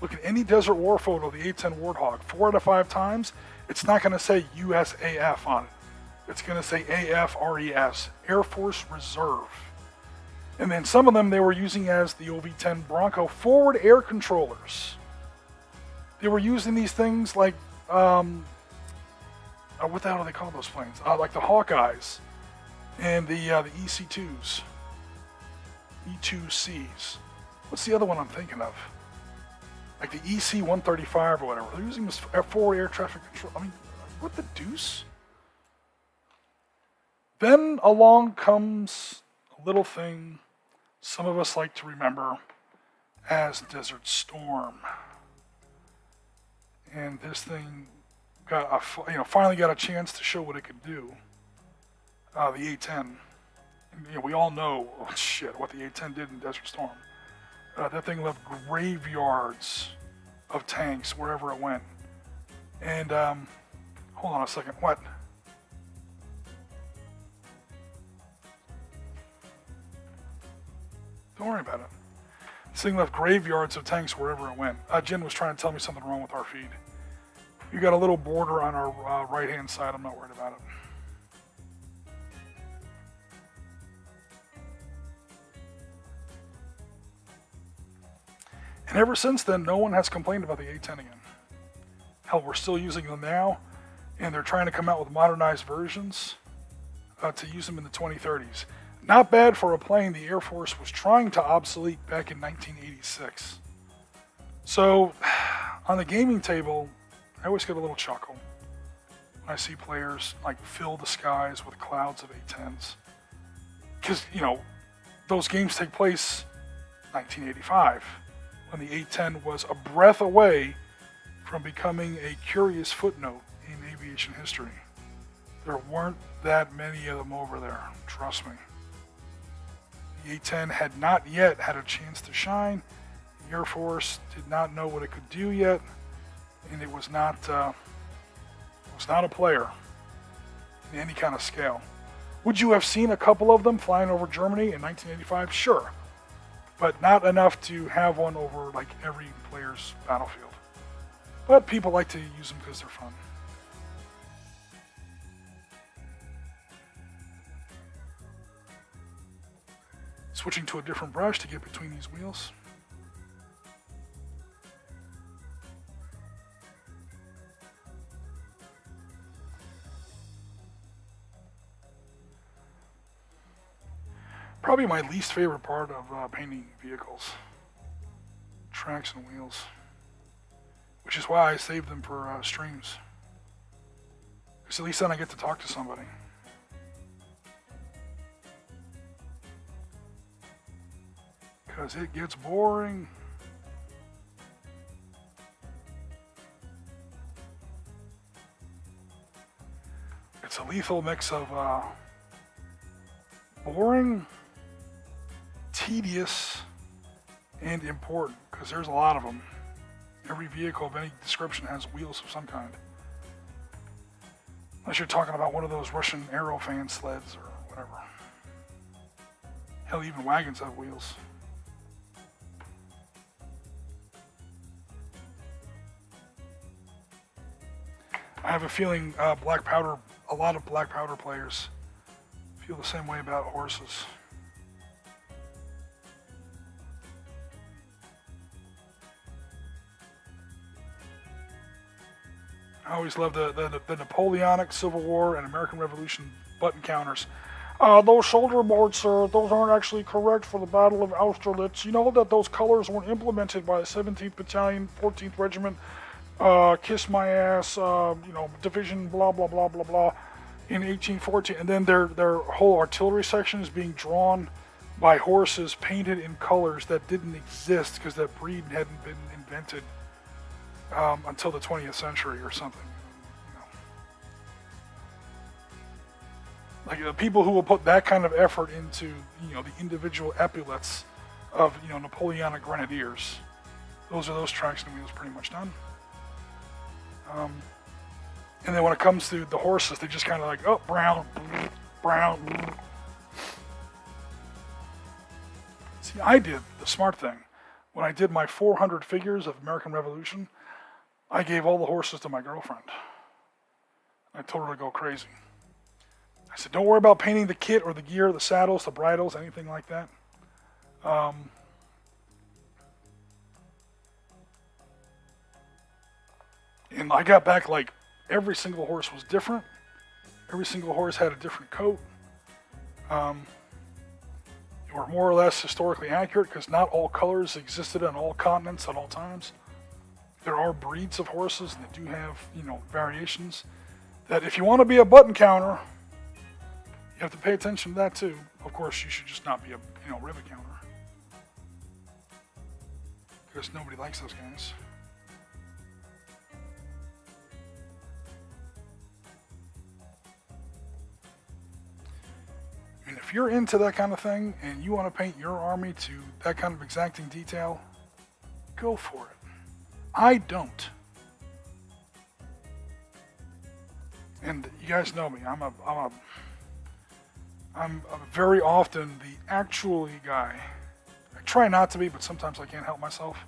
Look at any Desert War photo of the A-10 Warthog. 4 out of 5 times, it's not going to say USAF on it. It's going to say AFRES, Air Force Reserve. And then some of them they were using as the OV-10 Bronco forward air controllers. They were using these things like, what the hell do they call those planes? Like the Hawkeyes and the EC2s, E2Cs. What's the other one I'm thinking of? Like the EC-135 or whatever. They're using this for air traffic control. I mean, what the deuce? Then along comes a little thing some of us like to remember as Desert Storm. And this thing got finally got a chance to show what it could do. The A-10. And, we all know, what the A-10 did in Desert Storm. That thing left graveyards of tanks wherever it went. And, hold on a second, what? Don't worry about it. This thing left graveyards of tanks wherever it went. Jen was trying to tell me something wrong with our feed. We got a little border on our right-hand side. I'm not worried about it. And ever since then, no one has complained about the A-10 again. Hell, we're still using them now, and they're trying to come out with modernized versions to use them in the 2030s. Not bad for a plane the Air Force was trying to obsolete back in 1986. So, on the gaming table, I always get a little chuckle when I see players like fill the skies with clouds of A-10s. Because, those games take place 1985, when the A-10 was a breath away from becoming a curious footnote in aviation history. There weren't that many of them over there, trust me. The A-10 had not yet had a chance to shine. The Air Force did not know what it could do yet, and it was not a player in any kind of scale. Would you have seen a couple of them flying over Germany in 1985? Sure, but not enough to have one over like every player's battlefield. But people like to use them because they're fun. Switching to a different brush to get between these wheels. Probably my least favorite part of painting vehicles. Tracks and wheels. Which is why I save them for streams. Because at least then I get to talk to somebody. Because it gets boring. It's a lethal mix of boring, tedious, and important, because there's a lot of them. Every vehicle of any description has wheels of some kind. Unless you're talking about one of those Russian Aerofan sleds or whatever. Hell, even wagons have wheels. I have a feeling a lot of black powder players feel the same way about horses. I always love the Napoleonic Civil War and American Revolution button counters. Those shoulder boards, sir, those aren't actually correct for the Battle of Austerlitz. You know that those colors weren't implemented by the 17th Battalion, 14th Regiment, Kiss My Ass, Division, blah, blah, blah, blah, blah, in 1814. And then their whole artillery section is being drawn by horses painted in colors that didn't exist because that breed hadn't been invented until the 20th century or something. Like the people who will put that kind of effort into, the individual epaulets of, Napoleonic grenadiers. Those are those tracks and wheels pretty much done. And then when it comes to the horses, they just kind of like, oh, brown, brown. See, I did the smart thing. When I did my 400 figures of American Revolution, I gave all the horses to my girlfriend. I told her to go crazy. I said, don't worry about painting the kit or the gear, the saddles, the bridles, anything like that. And I got back like every single horse was different. Every single horse had a different coat. They were more or less historically accurate because not all colors existed on all continents at all times. There are breeds of horses and they do have, variations. That if you want to be a button counter, you have to pay attention to that too. Of course, you should just not be a, rivet counter. Because nobody likes those guys. I mean, if you're into that kind of thing and you want to paint your army to that kind of exacting detail, go for it. I don't. And you guys know me. I'm very often the actually guy. I try not to be, but sometimes I can't help myself.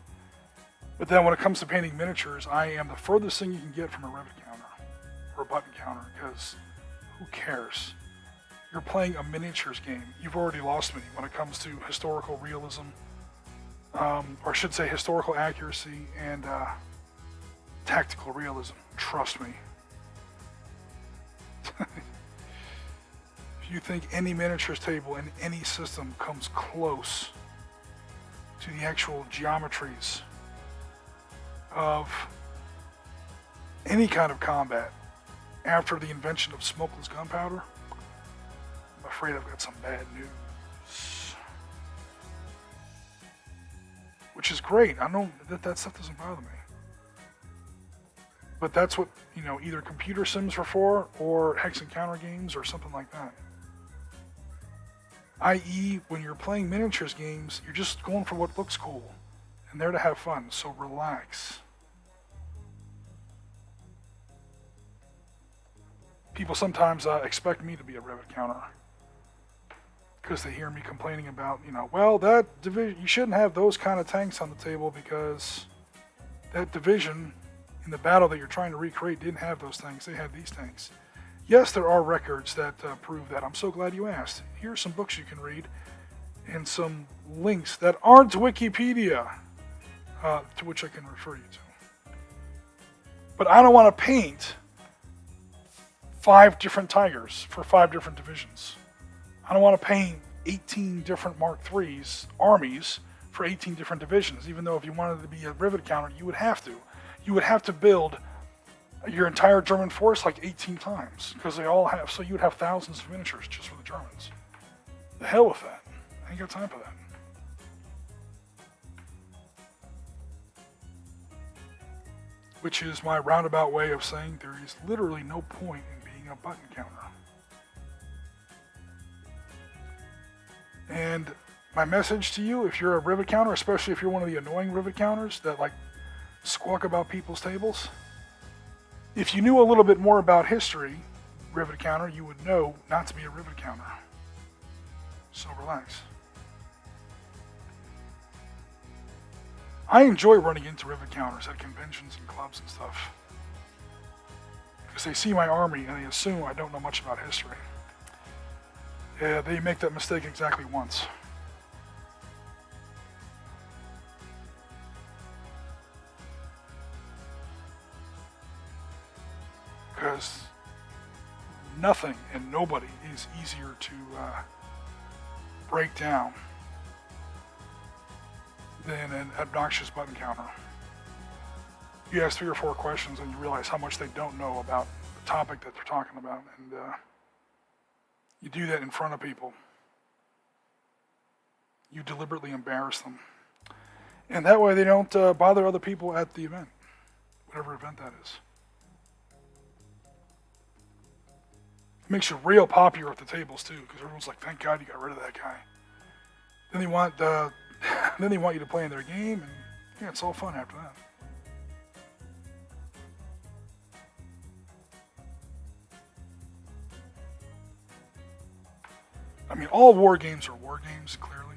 But then when it comes to painting miniatures, I am the furthest thing you can get from a rivet counter or a button counter, because who cares? You're playing a miniatures game. You've already lost me when it comes to historical realism, or I should say historical accuracy and tactical realism. Trust me. If you think any miniatures table in any system comes close to the actual geometries of any kind of combat after the invention of smokeless gunpowder, I'm afraid I've got some bad news. Which is great. I know that stuff doesn't bother me. But that's what, either computer sims are for, or hex and counter games, or something like that. I.e., when you're playing miniatures games, you're just going for what looks cool, and there to have fun, so relax. People sometimes expect me to be a rivet counter, because they hear me complaining about, well, that division, you shouldn't have those kind of tanks on the table because that division in the battle that you're trying to recreate didn't have those tanks, they had these tanks. Yes, there are records that prove that. I'm so glad you asked. Here are some books you can read and some links that aren't Wikipedia, to which I can refer you to. But I don't want to paint 5 different tigers for 5 different divisions. I don't want to paint 18 different Mark III's armies for 18 different divisions, even though if you wanted to be a rivet counter, you would have to. You would have to build your entire German force like 18 times, because they all have, so you would have thousands of miniatures just for the Germans. The hell with that. I ain't got time for that. Which is my roundabout way of saying there is literally no point in being a button counter. And my message to you, if you're a rivet counter, especially if you're one of the annoying rivet counters that like squawk about people's tables, if you knew a little bit more about history, rivet counter, you would know not to be a rivet counter. So relax. I enjoy running into rivet counters at conventions and clubs and stuff, because they see my army and they assume I don't know much about history. Yeah, they make that mistake exactly once. Because nothing and nobody is easier to break down than an obnoxious button counter. You ask 3 or 4 questions and you realize how much they don't know about the topic that they're talking about, and you do that in front of people. You deliberately embarrass them, and that way they don't bother other people at the event, whatever event that is. Makes you real popular at the tables too, because everyone's like, "Thank God you got rid of that guy." Then they want, you to play in their game, and yeah, it's all fun after that. I mean, all war games are war games. Clearly,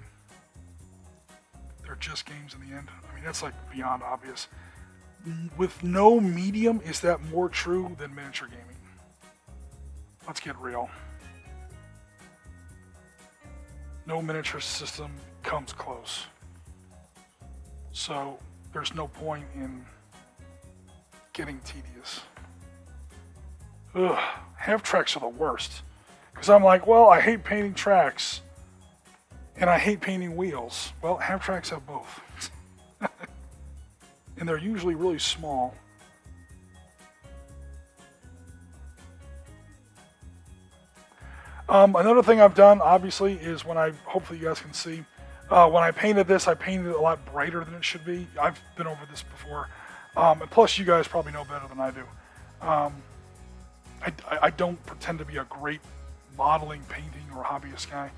they're just games in the end. I mean, that's like beyond obvious. With no medium, is that more true than miniature gaming? Let's get real. No miniature system comes close. So there's no point in getting tedious. Ugh, half tracks are the worst. Because I'm like, well, I hate painting tracks. And I hate painting wheels. Well, half tracks have both. And they're usually really small. Another thing I've done, obviously, is when hopefully you guys can see, when I painted this, I painted it a lot brighter than it should be. I've been over this before. And plus, you guys probably know better than I do. I don't pretend to be a great modeling, painting, or hobbyist guy.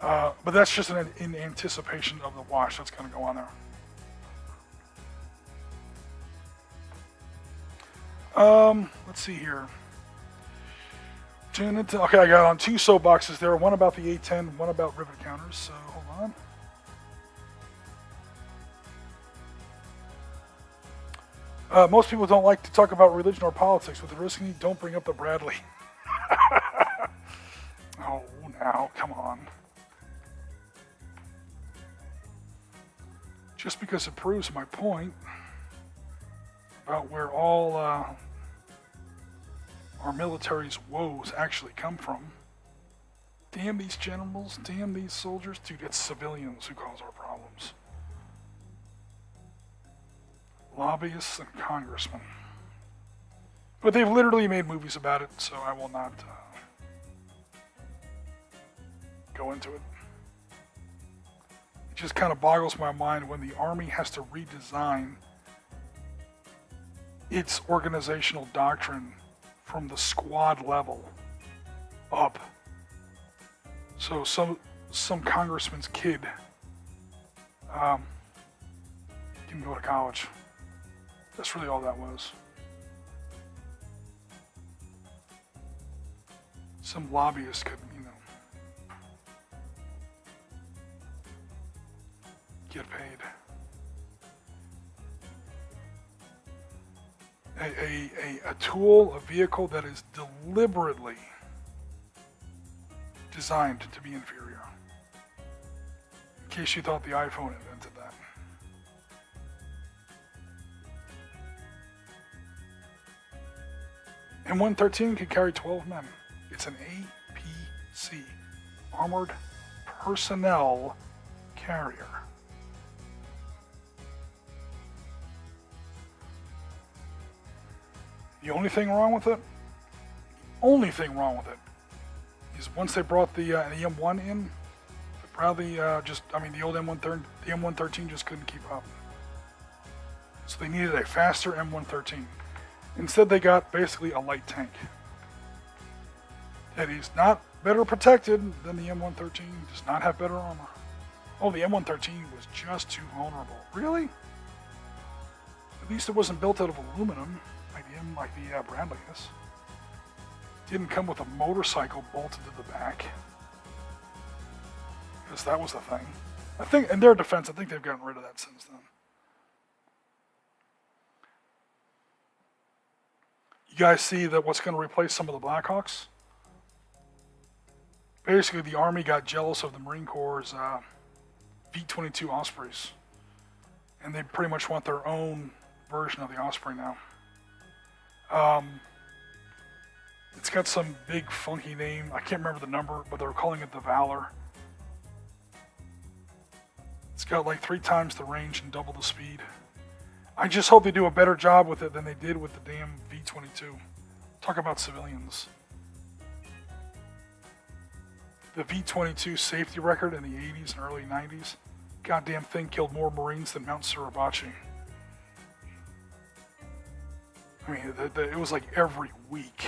But that's just in anticipation of the wash that's going to go on there. Let's see here. Okay, I got on 2 soapboxes there. One about the A10, one about rivet counters. So hold on. Most people don't like to talk about religion or politics. With Oriskany, don't bring up the Bradley. Oh, now, come on. Just because it proves my point about where all our military's woes actually come from. Damn these generals, damn these soldiers. Dude, it's civilians who cause our problems. Lobbyists and congressmen. But they've literally made movies about it, so I will not go into it. It just kind of boggles my mind when the Army has to redesign its organizational doctrine from the squad level up. So some congressman's kid can go to college. That's really all that was. Some lobbyist could, get paid. A tool, a vehicle that is deliberately designed to be inferior. In case you thought the iPhone invented that. M113 could carry 12 men. It's an APC, Armored Personnel Carrier. The only thing wrong with it, is once they brought the M1 in, Bradley the old M113 just couldn't keep up. So they needed a faster M113. Instead, they got basically a light tank. That is not better protected than the M113, does not have better armor. Oh, the M113 was just too vulnerable. Really? At least it wasn't built out of aluminum. Like the Bradley is. Didn't come with a motorcycle bolted to the back. Because that was the thing. I think, in their defense, I think they've gotten rid of that since then. You guys see that what's going to replace some of the Blackhawks? Basically, the Army got jealous of the Marine Corps' V-22 Ospreys. And they pretty much want their own version of the Osprey now. It's got some big funky name. I can't remember the number, but they're calling it the Valor. It's got like 3 times the range and double the speed. I just hope they do a better job with it than they did with the damn V-22. Talk about civilians. The V-22 safety record in the 80s and early 90s. Goddamn thing killed more Marines than Mount Suribachi. I mean, it was like every week.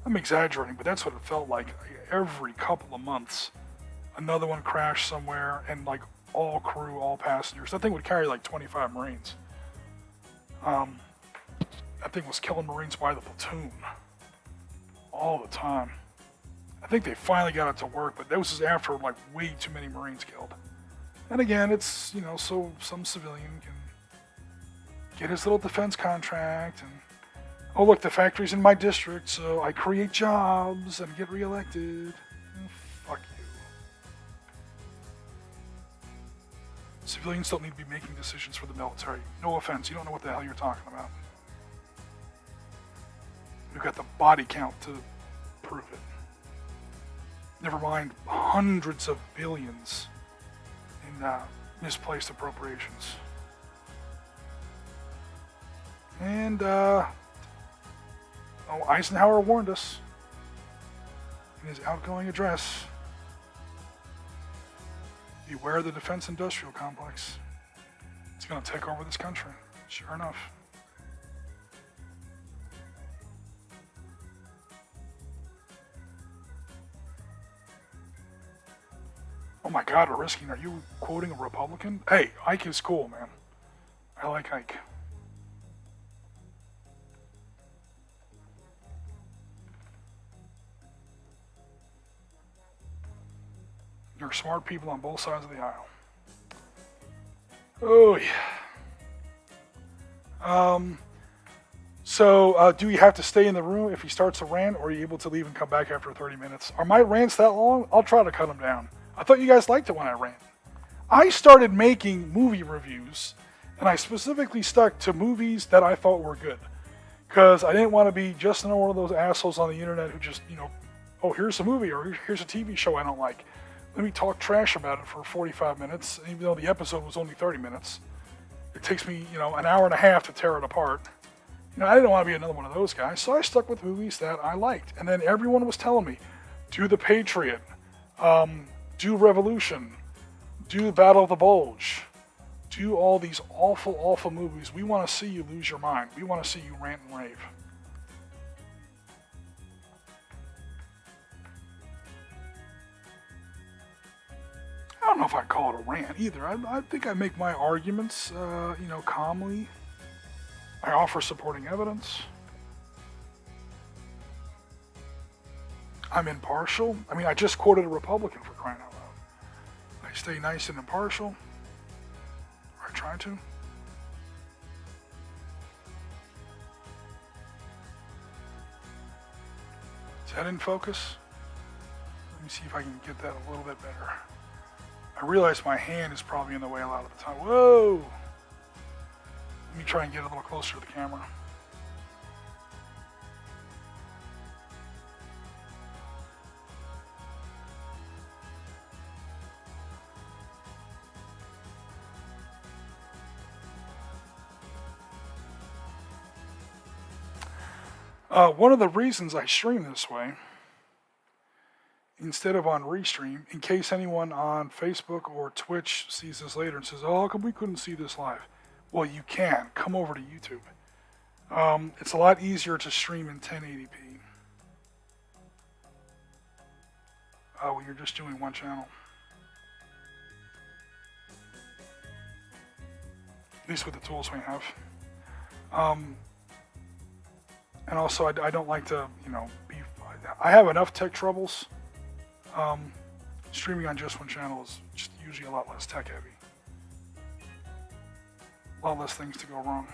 I'm exaggerating, but that's what it felt like. Every couple of months, another one crashed somewhere, and like all crew, all passengers. That thing would carry like 25 Marines. That thing was killing Marines by the platoon. All the time. I think they finally got it to work, but that was just after like way too many Marines killed. And again, it's, so some civilian can get his little defense contract, and oh look, the factory's in my district, so I create jobs and get reelected. Fuck you. Civilians don't need to be making decisions for the military. No offense, you don't know what the hell you're talking about. We've got the body count to prove it. Never mind hundreds of billions in misplaced appropriations. And, Eisenhower warned us in his outgoing address. Beware the defense industrial complex. It's going to take over this country. Sure enough. Oh my God, Oriskany, are you quoting a Republican? Hey, Ike is cool, man. I like Ike. There are smart people on both sides of the aisle. Oh, yeah. So, do you have to stay in the room if he starts a rant, or are you able to leave and come back after 30 minutes? Are my rants that long? I'll try to cut them down. I thought you guys liked it when I rant. I started making movie reviews, and I specifically stuck to movies that I thought were good. Because I didn't want to be just one of those assholes on the internet who just, oh, here's a movie, or here's a TV show I don't like. Let me talk trash about it for 45 minutes, even though the episode was only 30 minutes. It takes me, an hour and a half to tear it apart. I didn't want to be another one of those guys, so I stuck with movies that I liked. And then everyone was telling me, do The Patriot, do Revolution, do Battle of the Bulge, do all these awful, awful movies. We want to see you lose your mind. We want to see you rant and rave. I don't know if I'd call it a rant either. I think I make my arguments, calmly. I offer supporting evidence. I'm impartial. I just quoted a Republican for crying out loud. I stay nice and impartial. Or I try to. Is that in focus? Let me see if I can get that a little bit better. I realize my hand is probably in the way a lot of the time. Whoa! Let me try and get a little closer to the camera. One of the reasons I stream this way, instead of on Restream, in case anyone on Facebook or Twitch sees this later and says, oh, how come we couldn't see this live? Well, you can. Come over to YouTube. It's a lot easier to stream in 1080p when you're just doing one channel. At least with the tools we have. And also, I don't like to, I have enough tech troubles. Streaming on just one channel is just usually a lot less tech heavy. A lot less things to go wrong.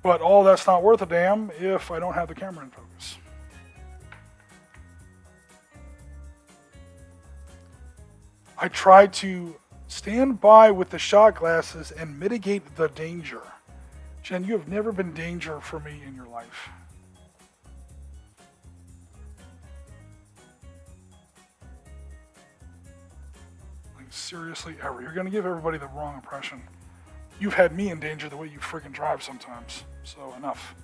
But all that's not worth a damn if I don't have the camera in focus. I try to stand by with the shot glasses and mitigate the danger. Jen, you have never been danger for me in your life. Like, seriously, ever. You're going to give everybody the wrong impression. You've had me in danger the way you freaking drive sometimes. So, enough.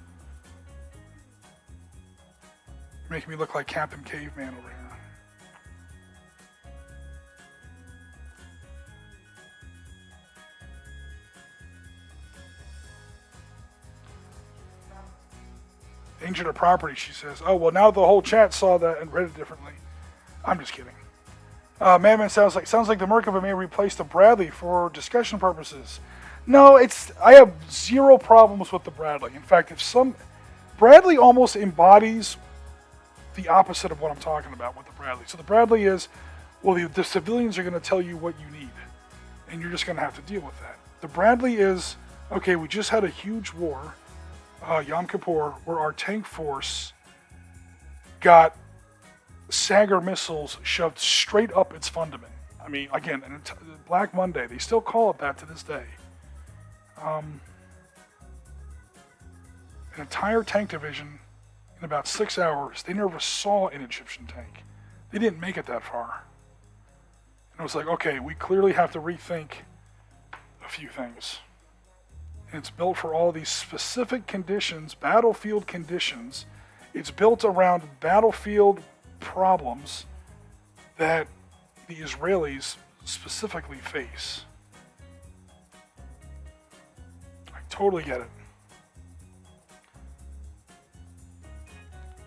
You're making me look like Captain Caveman over here. Danger to property, she says. Oh, well, now the whole chat saw that and read it differently. I'm just kidding. Madman sounds like the Merkava may replace the Bradley for discussion purposes. No, I have zero problems with the Bradley. In fact, Bradley almost embodies the opposite of what I'm talking about with the Bradley. So the Bradley is, well, the civilians are going to tell you what you need, and you're just going to have to deal with that. The Bradley is, okay, we just had a huge war, Yom Kippur, where our tank force got Sagar missiles shoved straight up its fundament. Again, Black Monday, they still call it that to this day. an entire tank division in about 6 hours. They never saw an Egyptian tank. They didn't make it that far. And it was like, okay, we clearly have to rethink a few things. And it's built for all these specific conditions, battlefield conditions. It's built around battlefield problems that the Israelis specifically face. I totally get it.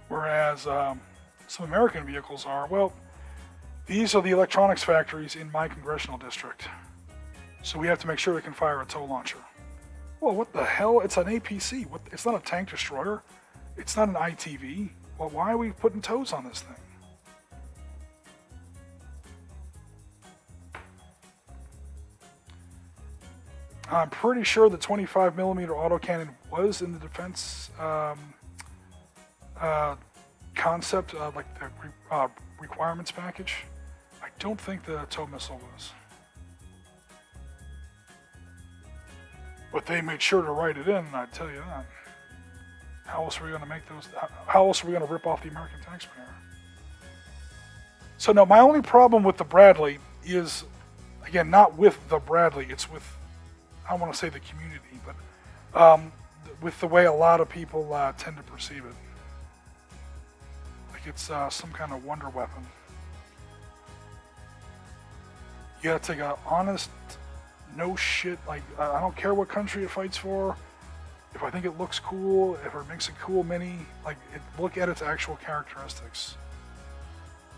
Whereas some American vehicles are, well, these are the electronics factories in my congressional district. So we have to make sure they can fire a tow launcher. Well, what the hell? It's an APC. It's not a tank destroyer. It's not an ITV. Well, why are we putting tows on this thing? I'm pretty sure the 25 millimeter autocannon was in the defense concept, like the requirements package. I don't think the tow missile was. But they made sure to write it in, and I tell you that. How else are we going to make those? How else are we going to rip off the American taxpayer? So no, my only problem with the Bradley is, again, not with the Bradley. It's with, I don't want to say the community, but with the way a lot of people tend to perceive it. Like it's some kind of wonder weapon. You gotta take an honest, no shit, like, I don't care what country it fights for. If I think it looks cool, if it makes a cool mini, like, look at its actual characteristics.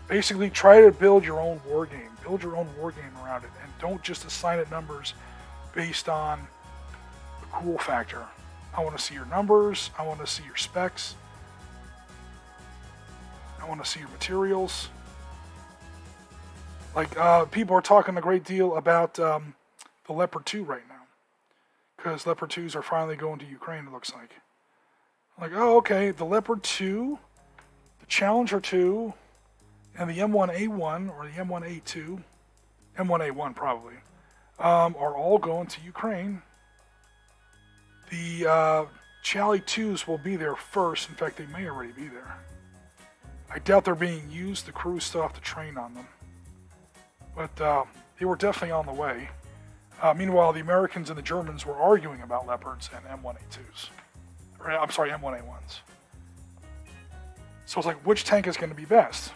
Basically, try to build your own war game. Build your own war game around it, and don't just assign it numbers based on the cool factor. I want to see your numbers. I want to see your specs. I want to see your materials. Like, people are talking a great deal about the Leopard 2 right now. Because Leopard 2s are finally going to Ukraine, it looks like. Like, oh, okay, the Leopard 2, the Challenger 2, and the M1A1, or the M1A2, M1A1 probably, are all going to Ukraine. The Charlie 2s will be there first. In fact, they may already be there. I doubt they're being used. The crews still have to train on them. But they were definitely on the way. Meanwhile, the Americans and the Germans were arguing about Leopards and M1A2s. Or, I'm sorry, M1A1s. So it's like, which tank is going to be best?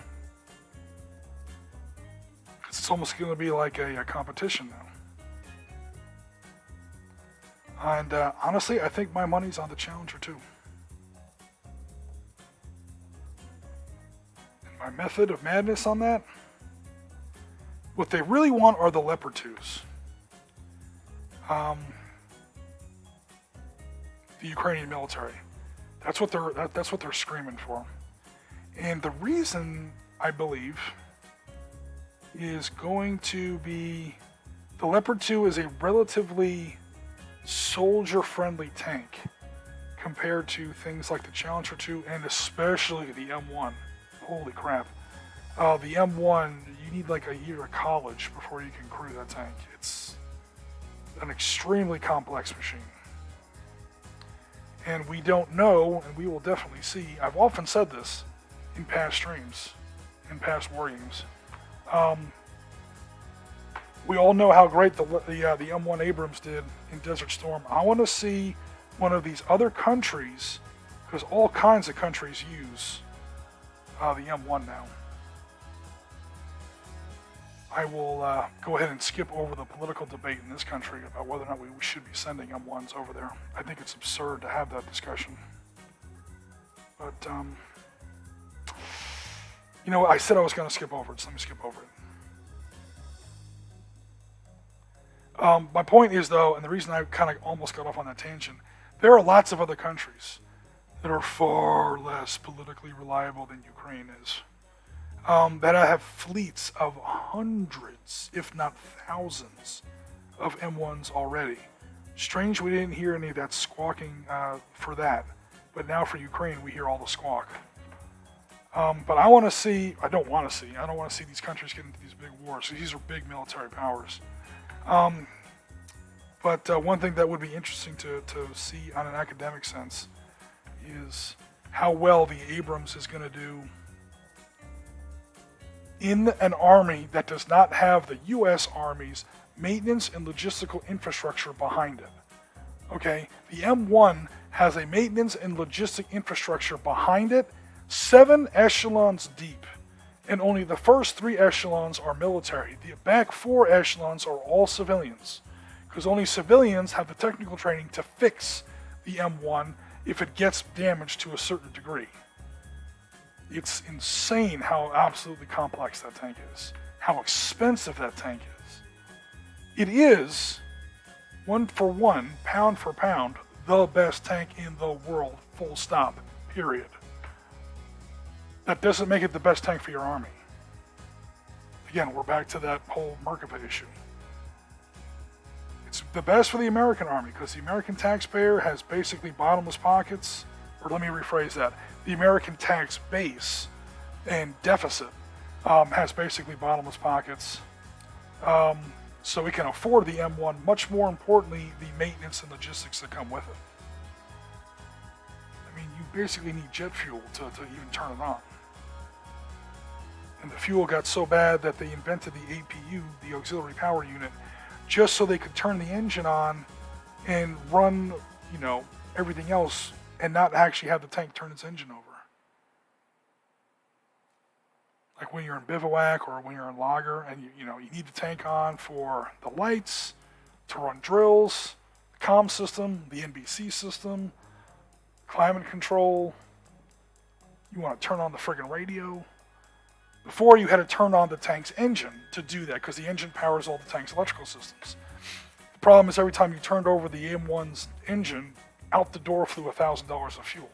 It's almost going to be like a competition now. And honestly, I think my money's on the Challenger 2. And my method of madness on that, what they really want are the Leopard 2s. The Ukrainian military. That's what they're screaming for. And the reason, I believe, is going to be the Leopard 2 is a relatively soldier-friendly tank compared to things like the Challenger 2 and especially the M1. Holy crap. The M1, you need like a year of college before you can crew that tank. It's an extremely complex machine. And we don't know, and we will definitely see. I've often said this in past streams, in past war games. We all know how great the M1 Abrams did in Desert Storm. I want to see one of these other countries, because all kinds of countries use the M1 now. I will go ahead and skip over the political debate in this country about whether or not we should be sending M1s over there. I think it's absurd to have that discussion. But, you know what? I said I was going to skip over it, so let me skip over it. My point is, though, and the reason I kind of almost got off on that tangent, there are lots of other countries that are far less politically reliable than Ukraine is. That have fleets of hundreds, if not thousands, of M1s already. Strange we didn't hear any of that squawking for that, but now for Ukraine we hear all the squawk. But I want to see, I don't want to see these countries get into these big wars. These are big military powers. But one thing that would be interesting to see on an academic sense is how well the Abrams is going to do in an army that does not have the U.S. Army's maintenance and logistical infrastructure behind it. Okay, the M1 has a maintenance and logistic infrastructure behind it, 7 echelons deep, and only the first 3 echelons are military. The back 4 echelons are all civilians, because only civilians have the technical training to fix the M1 if it gets damaged to a certain degree. It's insane how absolutely complex that tank is, how expensive that tank is. It is, one for one, pound for pound, the best tank in the world, full stop, period. That doesn't make it the best tank for your army. Again, we're back to that whole Merkava issue. It's the best for the American army because the American taxpayer has basically bottomless pockets, or let me rephrase that, the American tax base and deficit has basically bottomless pockets. So we can afford the M1, much more importantly, the maintenance and logistics that come with it. I mean, you basically need jet fuel to even turn it on. And the fuel got so bad that they invented the APU, the auxiliary power unit, just so they could turn the engine on and run, everything else and not actually have the tank turn its engine over. Like when you're in bivouac or when you're in lager and you need the tank on for the lights, to run drills, the comm system, the NBC system, climate control. You want to turn on the friggin' radio. Before you had to turn on the tank's engine to do that because the engine powers all the tank's electrical systems. The problem is every time you turned over the M1's engine, out the door flew $1,000 of fuel.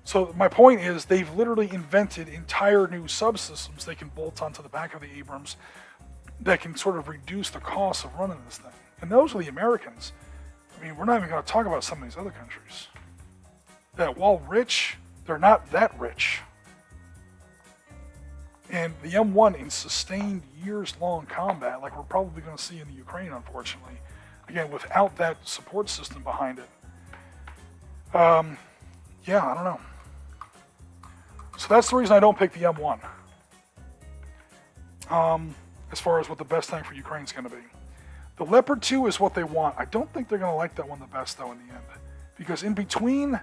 So my point is they've literally invented entire new subsystems they can bolt onto the back of the Abrams that can sort of reduce the cost of running this thing. And those are the Americans. I mean, we're not even going to talk about some of these other countries that, while rich, they're not that rich. And the M1 in sustained years-long combat, like we're probably going to see in the Ukraine, unfortunately, again, without that support system behind it. Yeah, I don't know. So that's the reason I don't pick the M1. As far as what the best tank for Ukraine is going to be. The Leopard 2 is what they want. I don't think they're going to like that one the best, though, in the end. Because in between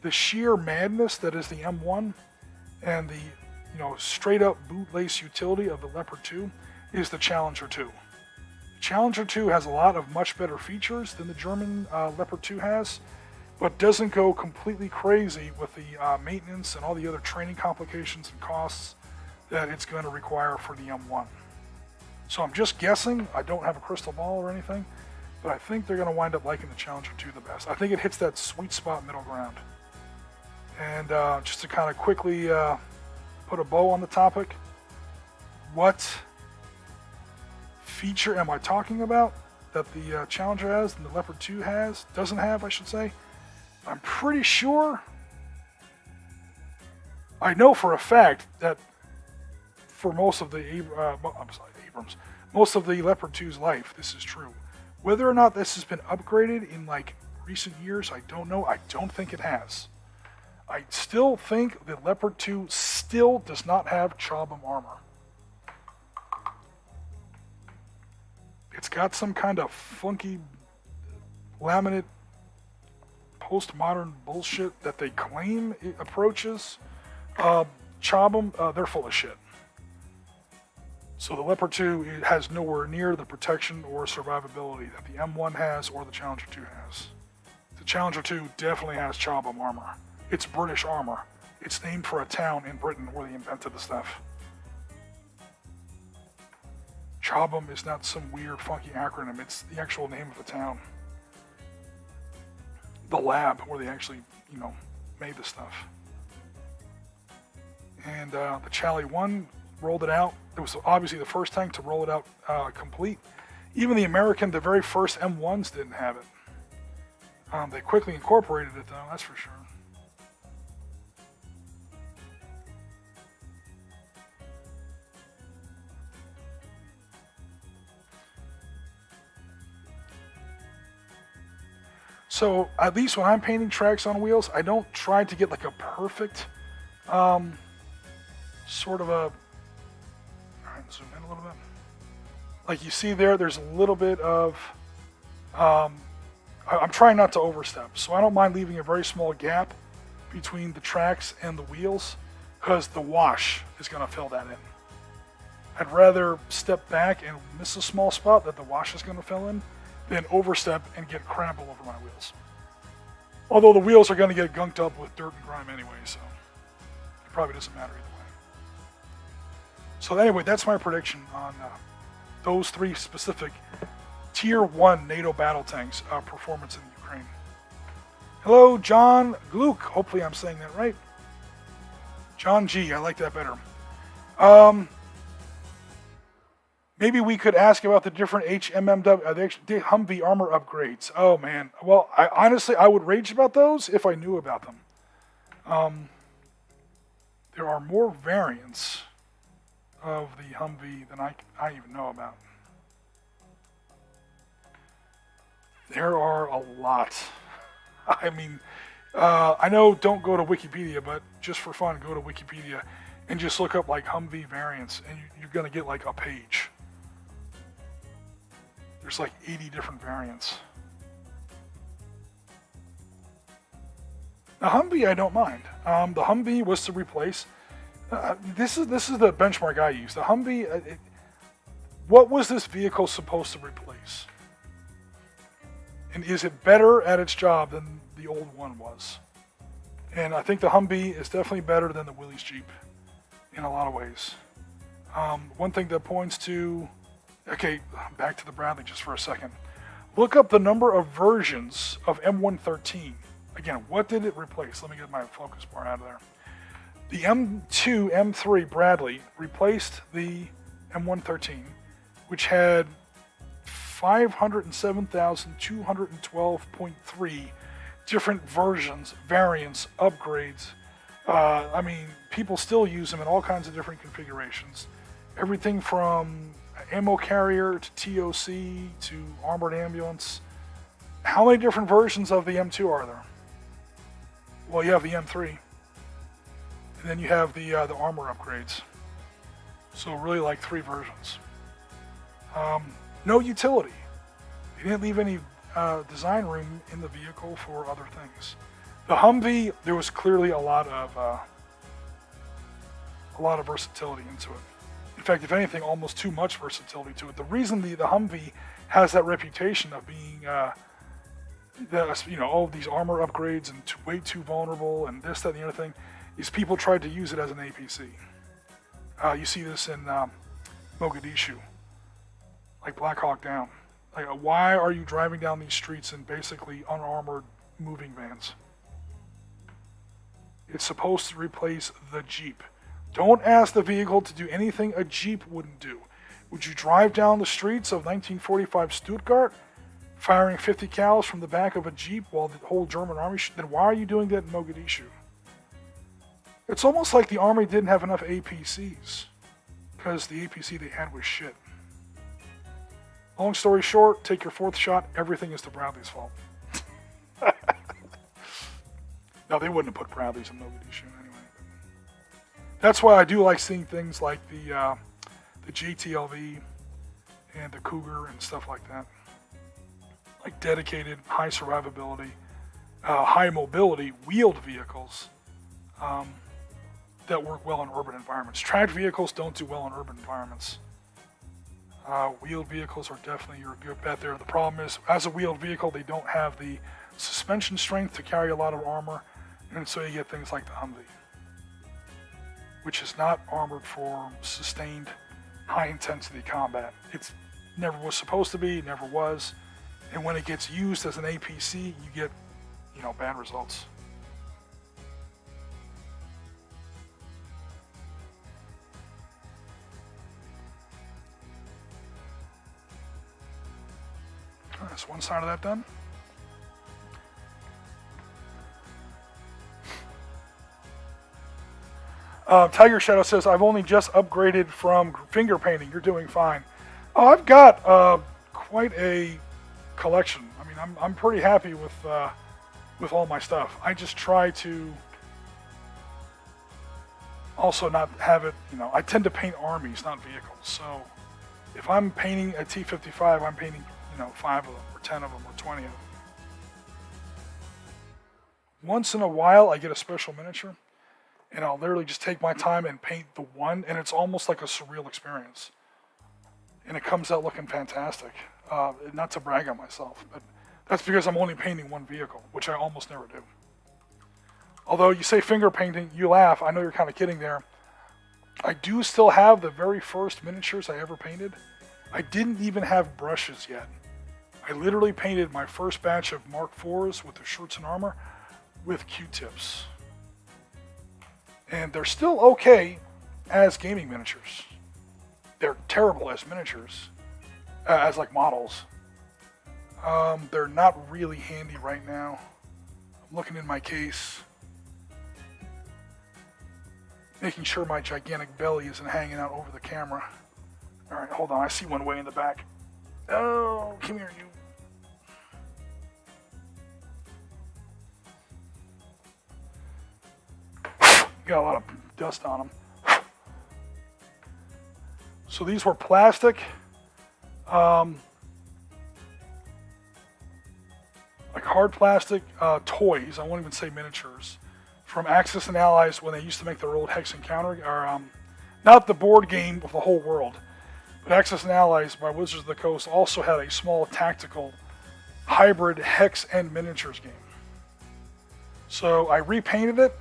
the sheer madness that is the M1 and the straight-up bootlace utility of the Leopard 2 is the Challenger 2. The Challenger 2 has a lot of much better features than the German Leopard 2 has, but doesn't go completely crazy with the maintenance and all the other training complications and costs that it's going to require for the M1. So I'm just guessing. I don't have a crystal ball or anything, but I think they're going to wind up liking the Challenger 2 the best. I think it hits that sweet spot middle ground. And just to kind of quickly put a bow on the topic, what feature am I talking about that the Challenger has and the Leopard 2 doesn't have, I should say? I'm pretty sure, I know for a fact that for most of the most of the Leopard 2's life, this is true. Whether or not this has been upgraded in recent years, I don't know. I don't think it has. I still think the Leopard 2 still does not have Chobham armor. It's got some kind of funky laminate postmodern bullshit that they claim it approaches Chobham. They're full of shit. So the Leopard 2 has nowhere near the protection or survivability that the M1 has or the Challenger 2 has. The Challenger 2 definitely has Chobham armor. It's British armor. It's named for a town in Britain where they invented the stuff. Chobham is not some weird funky acronym. It's the actual name of the town. The lab where they actually, made the stuff. And the Chally 1 rolled it out. It was obviously the first tank to roll it out complete. Even the very first M1s didn't have it. They quickly incorporated it, though, that's for sure. So at least when I'm painting tracks on wheels, I don't try to get like a perfect sort of a. All right, zoom in a little bit. Like you see there, there's a little bit of. I'm trying not to overstep, so I don't mind leaving a very small gap between the tracks and the wheels, because the wash is going to fill that in. I'd rather step back and miss a small spot that the wash is going to fill in than overstep and get crap all over my wheels. Although the wheels are going to get gunked up with dirt and grime anyway, so it probably doesn't matter either way. So anyway, that's my prediction on those 3 specific Tier 1 NATO battle tanks performance in Ukraine. Hello, John Gluck. Hopefully I'm saying that right. John G. I like that better. Maybe we could ask about the different HMMW, the Humvee armor upgrades. Oh man. Well, honestly, I would rage about those if I knew about them. There are more variants of the Humvee than I even know about. There are a lot. I mean, I know don't go to Wikipedia, but just for fun, go to Wikipedia and just look up like Humvee variants, and you're going to get like a page. There's like 80 different variants. Now Humvee I don't mind. The Humvee was to replace. This is the benchmark I use. The Humvee. What was this vehicle supposed to replace? And is it better at its job than the old one was? And I think the Humvee is definitely better than the Willys Jeep in a lot of ways. One thing that points to. Okay, back to the Bradley just for a second. Look up the number of versions of M113. Again, what did it replace? Let me get my focus bar out of there. The M2, M3 Bradley replaced the M113, which had 507,212.3 different versions, variants, upgrades. I mean, people still use them in all kinds of different configurations. Everything from ammo carrier to TOC to armored ambulance. How many different versions of the M2 are there? Well, you have the M3, and then you have the armor upgrades. So really like 3 versions. No utility. They didn't leave any design room in the vehicle for other things. The Humvee, there was clearly a lot of versatility into it. In fact, if anything, almost too much versatility to it. The reason the Humvee has that reputation of being, these armor upgrades and way too vulnerable and this, that, and the other thing, is people tried to use it as an APC. You see this in Mogadishu, like Black Hawk Down. Like, why are you driving down these streets in basically unarmored moving vans? It's supposed to replace the Jeep. Don't ask the vehicle to do anything a Jeep wouldn't do. Would you drive down the streets of 1945 Stuttgart, firing 50 cals from the back of a Jeep while the whole German army? Then why are you doing that in Mogadishu? It's almost like the army didn't have enough APCs, because the APC they had was shit. Long story short, take your 4th shot, everything is the Bradley's fault. No, they wouldn't have put Bradleys in Mogadishu anyway. That's why I do like seeing things like the JTLV and the Cougar and stuff like that. Like dedicated, high survivability, high mobility, wheeled vehicles that work well in urban environments. Tracked vehicles don't do well in urban environments. Wheeled vehicles are definitely your good bet there. The problem is, as a wheeled vehicle, they don't have the suspension strength to carry a lot of armor, and so you get things like the Humvee, which is not armored for sustained high-intensity combat. It never was supposed to be, never was, and when it gets used as an APC, you get, bad results. That's one side of that done. Tiger Shadow says, I've only just upgraded from finger painting. You're doing fine. Oh, I've got quite a collection. I mean, I'm pretty happy with all my stuff. I just try to also not have it, I tend to paint armies, not vehicles. So if I'm painting a T-55, I'm painting, 5 of them, or 10 of them, or 20 of them. Once in a while, I get a special miniature, and I'll literally just take my time and paint the one, and it's almost like a surreal experience. And it comes out looking fantastic. Not to brag on myself, but that's because I'm only painting one vehicle, which I almost never do. Although you say finger painting, you laugh. I know you're kind of kidding there. I do still have the very first miniatures I ever painted. I didn't even have brushes yet. I literally painted my first batch of Mark IVs with the shirts and armor with Q-tips. And they're still okay as gaming miniatures. They're terrible as miniatures, as like models. They're not really handy right now. I'm looking in my case, making sure my gigantic belly isn't hanging out over the camera. All right, hold on. I see one way in the back. Oh, come here, you. Got a lot of dust on them. So these were plastic, like hard plastic toys. I won't even say miniatures. From Axis and Allies when they used to make their old Hex Encounter, or not the board game of the whole world, but Axis and Allies by Wizards of the Coast also had a small tactical hybrid Hex and miniatures game. So I repainted it.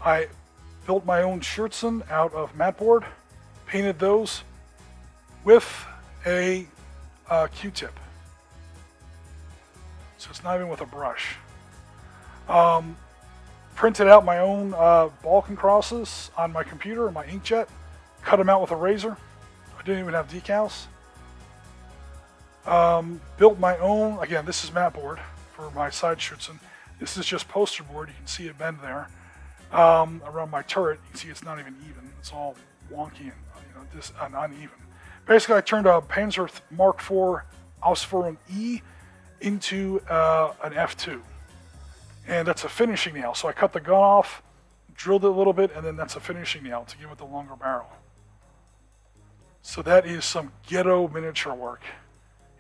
I built my own Scherzen out of mat board, painted those with a Q-tip. So it's not even with a brush. Printed out my own Balkan crosses on my computer, my inkjet, cut them out with a razor. I didn't even have decals. Built my own, again, this is mat board for my side Scherzen. This is just poster board. You can see it bend there. Around my turret, you can see it's not even even. It's all wonky and uneven. Basically, I turned a Panzer Mark IV Ausführung E into an F2. And that's a finishing nail. So I cut the gun off, drilled it a little bit, and then that's a finishing nail to give it the longer barrel. So that is some ghetto miniature work.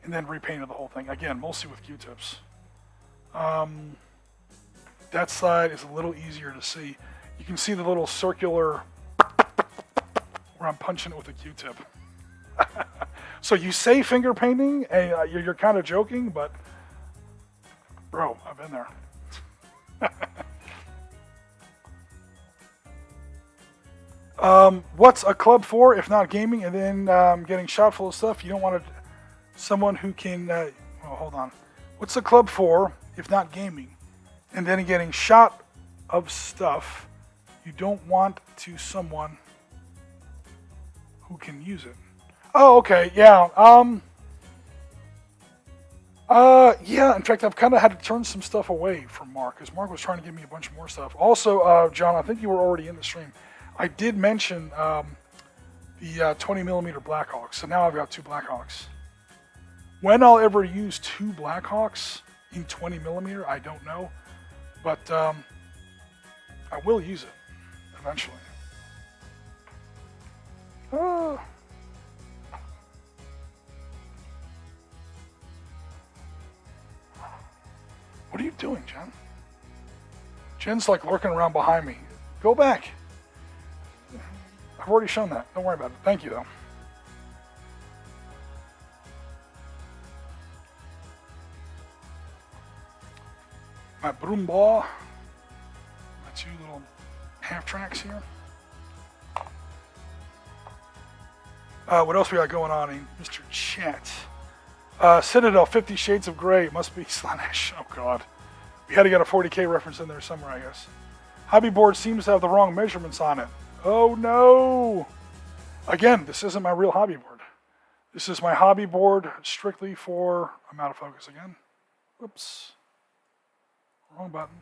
And then repainted the whole thing. Again, mostly with Q-tips. That side is a little easier to see. You can see the little circular where I'm punching it with a Q-tip. So you say finger painting, and you're kind of joking, but bro, I've been there. What's a club for if not gaming? And then getting shot full of stuff. You don't want someone who can. Hold on. What's a club for if not gaming? And then getting shot of stuff. You don't want to someone who can use it. Oh, okay, yeah. Yeah, in fact, I've kind of had to turn some stuff away from Mark, because Mark was trying to give me a bunch more stuff. Also, John, I think you were already in the stream. I did mention the 20mm Blackhawks, so now I've got 2 Blackhawks. When I'll ever use 2 Blackhawks in 20mm, I don't know, but I will use it eventually. What are you doing, Jen? Jen's like lurking around behind me. Go back. I've already shown that. Don't worry about it. Thank you, though. My broom ball. My 2 little half tracks here. What else we got going on in Mr. Chat? Citadel, 50 Shades of Grey. Must be Slanesh. Oh, God. We had to get a 40K reference in there somewhere, I guess. Hobby board seems to have the wrong measurements on it. Oh, no. Again, this isn't my real hobby board. This is my hobby board strictly for... I'm out of focus again. Whoops. Wrong button.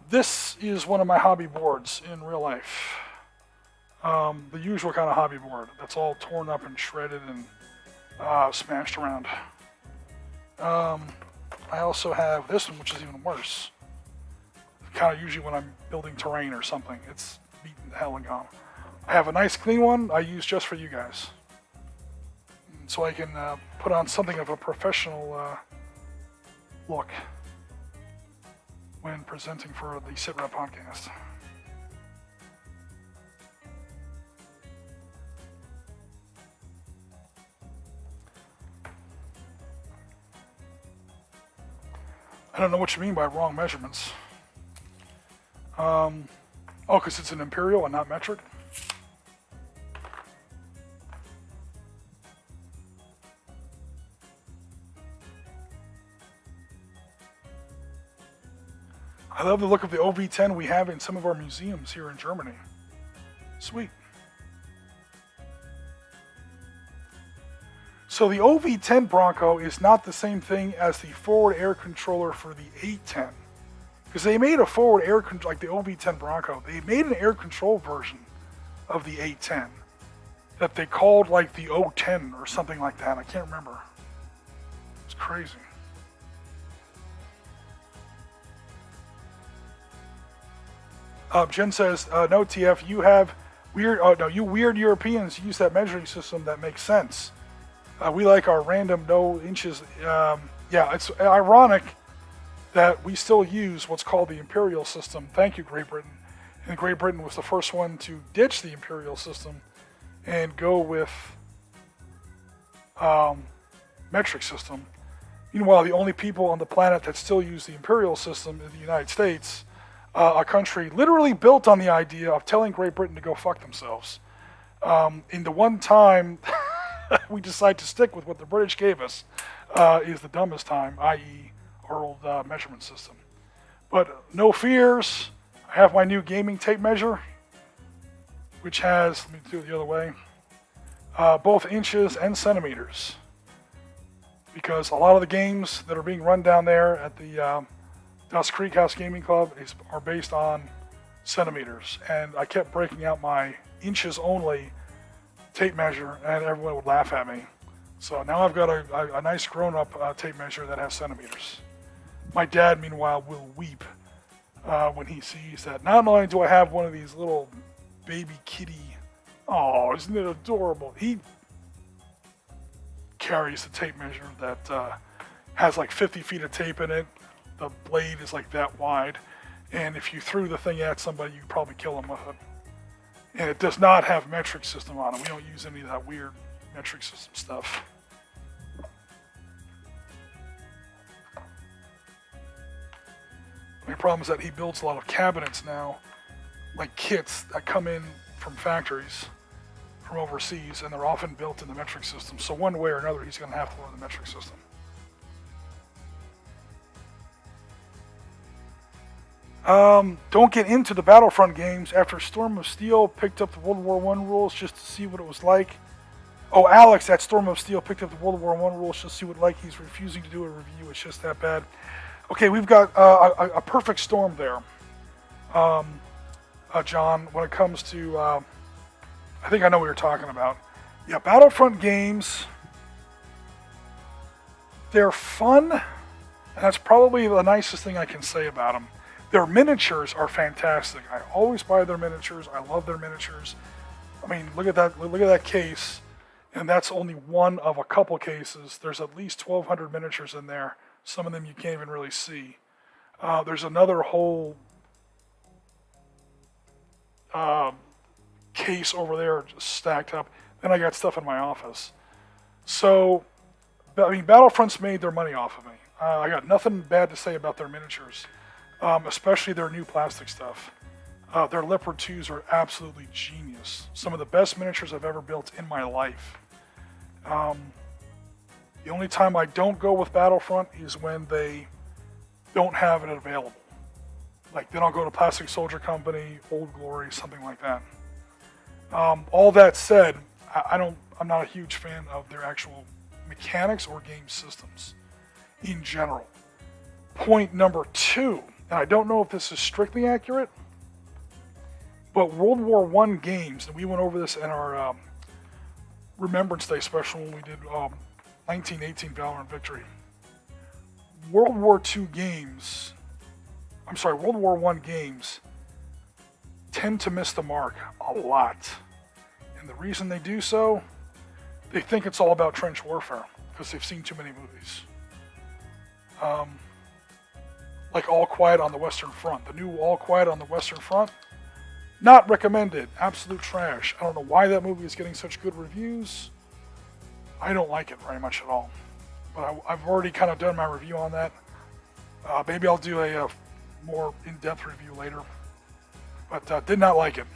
This is one of my hobby boards in real life. The usual kind of hobby board that's all torn up and shredded and smashed around. I also have this one, which is even worse. Kind of usually when I'm building terrain or something, it's beaten to hell and gone. I have a nice clean one I use just for you guys, so I can put on something of a professional look when presenting for the Sitrep podcast. I don't know what you mean by wrong measurements. Because it's an imperial and not metric? I love the look of the OV10 we have in some of our museums here in Germany. Sweet. So the OV10 Bronco is not the same thing as the forward air controller for the 810. Because they made a forward air control, like the OV10 Bronco, they made an air control version of the 810 that they called like the O10 or something like that. I can't remember. It's crazy. Jen says, no TF, you have weird, you weird Europeans use that measuring system that makes sense. We like our random no inches. Yeah, it's ironic that we still use what's called the imperial system. Thank you, Great Britain. And Great Britain was the first one to ditch the imperial system and go with metric system. Meanwhile, the only people on the planet that still use the imperial system is the United States, a country literally built on the idea of telling Great Britain to go fuck themselves. In the one time we decide to stick with what the British gave us is the dumbest time, i.e. our old measurement system. But no fears, I have my new gaming tape measure, which has, let me do it the other way, both inches and centimeters. Because a lot of the games that are being run down there at the Dust Creek House Gaming Club are based on centimeters. And I kept breaking out my inches only tape measure, and everyone would laugh at me. So now I've got a nice grown-up tape measure that has centimeters. My dad, meanwhile, will weep when he sees that. Not only do I have one of these little baby kitty, oh, isn't it adorable? He carries the tape measure that has like 50 feet of tape in it. The blade is like that wide, and if you threw the thing at somebody, you'd probably kill them with it. And it does not have metric system on it. We don't use any of that weird metric system stuff. The problem is that he builds a lot of cabinets now, like kits that come in from factories from overseas, and they're often built in the metric system. So one way or another, he's going to have to learn the metric system. Don't get into the Battlefront games after Storm of Steel picked up the World War I rules just to see what it was like. Oh, Alex, that Storm of Steel picked up the World War I rules just to see what it's like. He's refusing to do a review. It's just that bad. Okay, we've got a perfect storm there, John, when it comes to, I think I know what you're talking about. Yeah, Battlefront games, they're fun, and that's probably the nicest thing I can say about them. Their miniatures are fantastic. I always buy their miniatures. I love their miniatures. I mean, look at that case, and that's only one of a couple cases. There's at least 1,200 miniatures in there. Some of them you can't even really see. There's another whole case over there just stacked up. Then I got stuff in my office. So, I mean, Battlefront's made their money off of me. I got nothing bad to say about their miniatures. Especially their new plastic stuff. Their Leopard 2s are absolutely genius. Some of the best miniatures I've ever built in my life. The only time I don't go with Battlefront is when they don't have it available. Like, then I'll go to Plastic Soldier Company, Old Glory, something like that. All that said, I'm not a huge fan of their actual mechanics or game systems in general. Point number 2. And I don't know if this is strictly accurate, But World War One games, and we went over this in our Remembrance Day special when we did 1918 Valor and Victory. World War One games tend to miss the mark a lot. And the reason they do so, they think it's all about trench warfare because they've seen too many movies. Like All Quiet on the Western Front. The new All Quiet on the Western Front, not recommended. Absolute trash. I don't know why that movie is getting such good reviews. I don't like it very much at all. But I've already kind of done my review on that. Maybe I'll do a more in-depth review later. But did not like it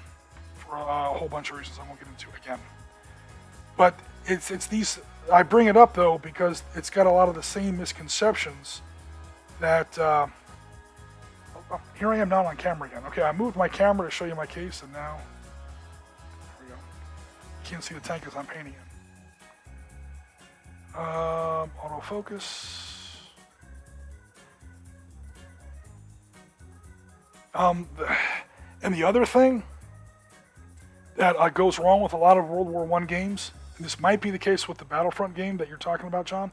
for a whole bunch of reasons I won't get into again. But it's these. I bring it up though because it's got a lot of the same misconceptions that. Here I am not on camera again. Okay, I moved my camera to show you my case, and now there we go. You can't see the tank as I'm painting it. Autofocus. And the other thing that goes wrong with a lot of World War I games, and this might be the case with the Battlefront game that you're talking about, John.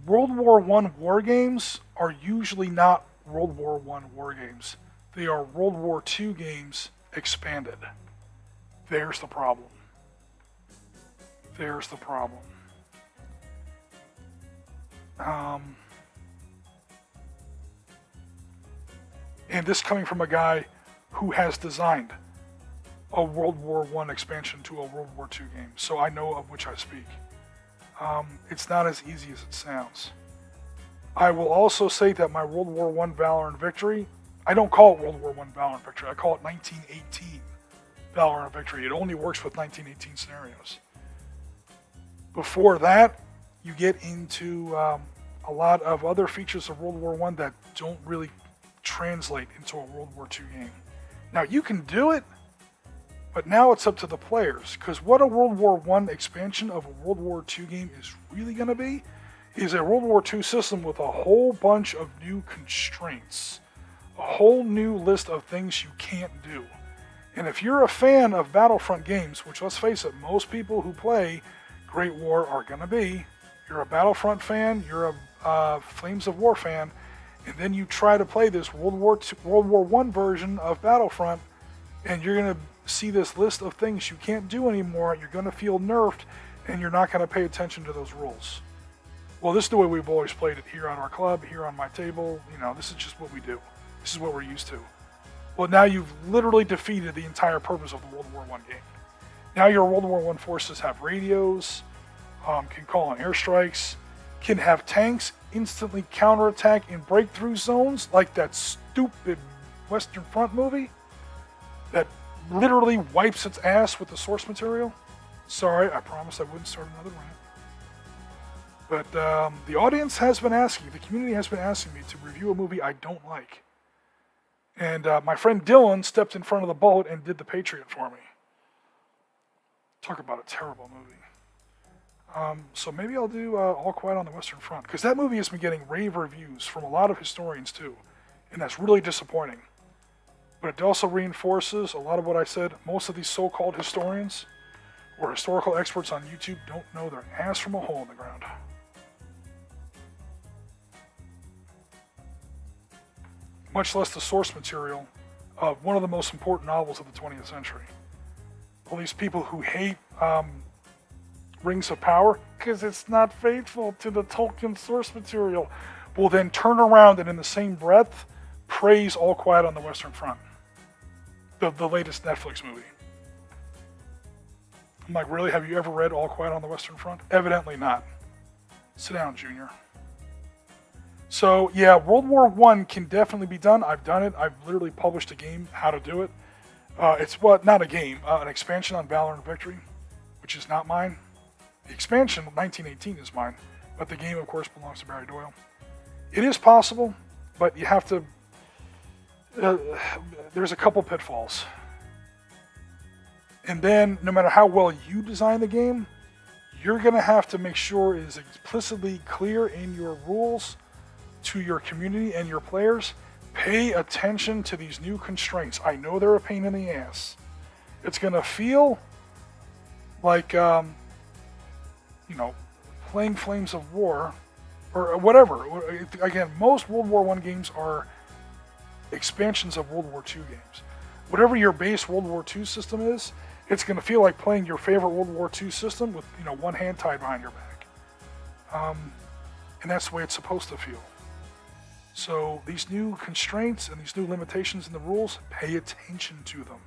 World War I war games are usually not World War I war games. They are World War II games expanded. There's the problem. There's the problem. And this coming from a guy who has designed a World War I expansion to a World War II game, so I know of which I speak. It's not as easy as it sounds. I will also say that my World War I Valor and Victory, I don't call it World War I Valor and Victory, I call it 1918 Valor and Victory. It only works with 1918 scenarios. Before that, you get into a lot of other features of World War I that don't really translate into a World War II game. Now, you can do it, but now it's up to the players, because what a World War I expansion of a World War II game is really going to be is a World War II system with a whole bunch of new constraints, a whole new list of things you can't do. And if you're a fan of Battlefront games, which let's face it, most people who play Great War are going to be, you're a Battlefront fan, you're a Flames of War fan, and then you try to play this World War I version of Battlefront, and you're going to see this list of things you can't do anymore, you're going to feel nerfed, and you're not going to pay attention to those rules. Well, this is the way we've always played it here on our club, here on my table. You know, this is just what we do. This is what we're used to. Well, now you've literally defeated the entire purpose of the World War I game. Now your World War I forces have radios, can call in airstrikes, can have tanks instantly counterattack in breakthrough zones like that stupid Western Front movie that literally wipes its ass with the source material. Sorry, I promised I wouldn't start another rant. But the audience has been asking, the community has been asking me to review a movie I don't like. And my friend Dylan stepped in front of the boat and did The Patriot for me. Talk about a terrible movie. So maybe I'll do All Quiet on the Western Front, because that movie has been getting rave reviews from a lot of historians too, and that's really disappointing. But it also reinforces a lot of what I said. Most of these so-called historians or historical experts on YouTube don't know their ass from a hole in the ground. Much less the source material of one of the most important novels of the 20th century. All these people who hate Rings of Power because it's not faithful to the Tolkien source material will then turn around and in the same breath praise All Quiet on the Western Front, the latest Netflix movie. I'm like, really? Have you ever read All Quiet on the Western Front? Evidently not. Sit down, Junior. So, yeah, World War I can definitely be done. I've done it. I've literally published a game, how to do it. It's not a game, an expansion on Valor and Victory, which is not mine. The expansion, 1918, is mine, but the game, of course, belongs to Barry Doyle. It is possible, but you have to... there's a couple pitfalls. And then, no matter how well you design the game, you're going to have to make sure it is explicitly clear in your rules to your community and your players Pay attention to these new constraints. I know they're a pain in the ass. It's going to feel like, playing Flames of War or whatever. Again, most World War I games are expansions of World War II games. Whatever your base World War II system is, it's going to feel like playing your favorite World War II system with, one hand tied behind your back. And that's the way it's supposed to feel. So these new constraints and these new limitations in the rules, pay attention to them.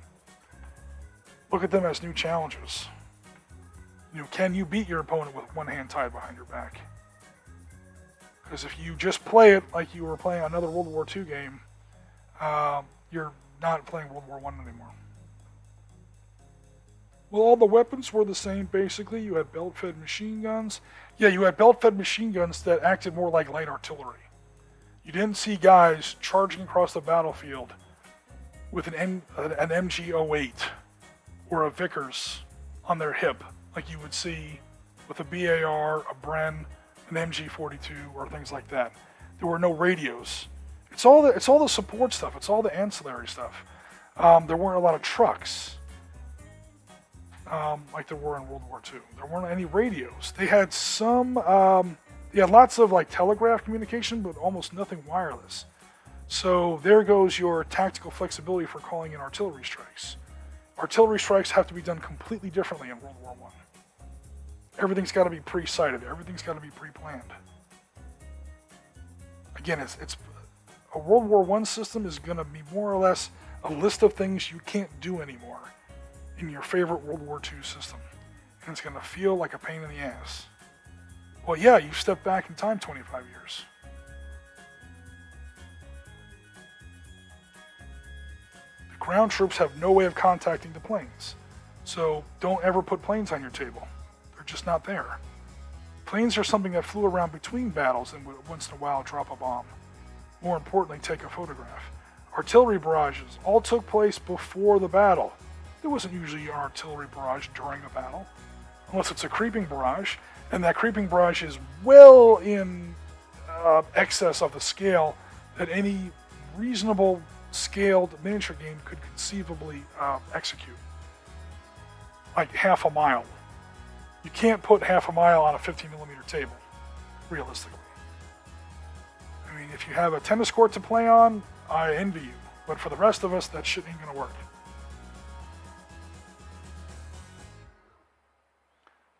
Look at them as new challenges. Can you beat your opponent with one hand tied behind your back? Because if you just play it like you were playing another World War II game, you're not playing World War I anymore. Well, all the weapons were the same, basically. You had belt-fed machine guns. Yeah, you had belt-fed machine guns that acted more like light artillery. You didn't see guys charging across the battlefield with an MG-08 or a Vickers on their hip, like you would see with a BAR, a Bren, an MG-42, or things like that. There were no radios. It's all the support stuff. It's all the ancillary stuff. There weren't a lot of trucks, like there were in World War II. There weren't any radios. They had they had lots of telegraph communication, but almost nothing wireless. So there goes your tactical flexibility for calling in artillery strikes. Artillery strikes have to be done completely differently in World War I. Everything's got to be pre-sighted. Everything's got to be pre-planned. Again, it's a World War I system is going to be more or less a list of things you can't do anymore in your favorite World War II system. And it's going to feel like a pain in the ass. Well, yeah, you've stepped back in time 25 years. The ground troops have no way of contacting the planes. So don't ever put planes on your table. They're just not there. Planes are something that flew around between battles and would once in a while drop a bomb. More importantly, take a photograph. Artillery barrages all took place before the battle. There wasn't usually an artillery barrage during a battle, unless it's a creeping barrage, and that creeping barrage is well in excess of the scale that any reasonable scaled miniature game could conceivably execute. Like half a mile. You can't put half a mile on a 50mm table, realistically. I mean, if you have a tennis court to play on, I envy you. But for the rest of us, that shit ain't gonna work.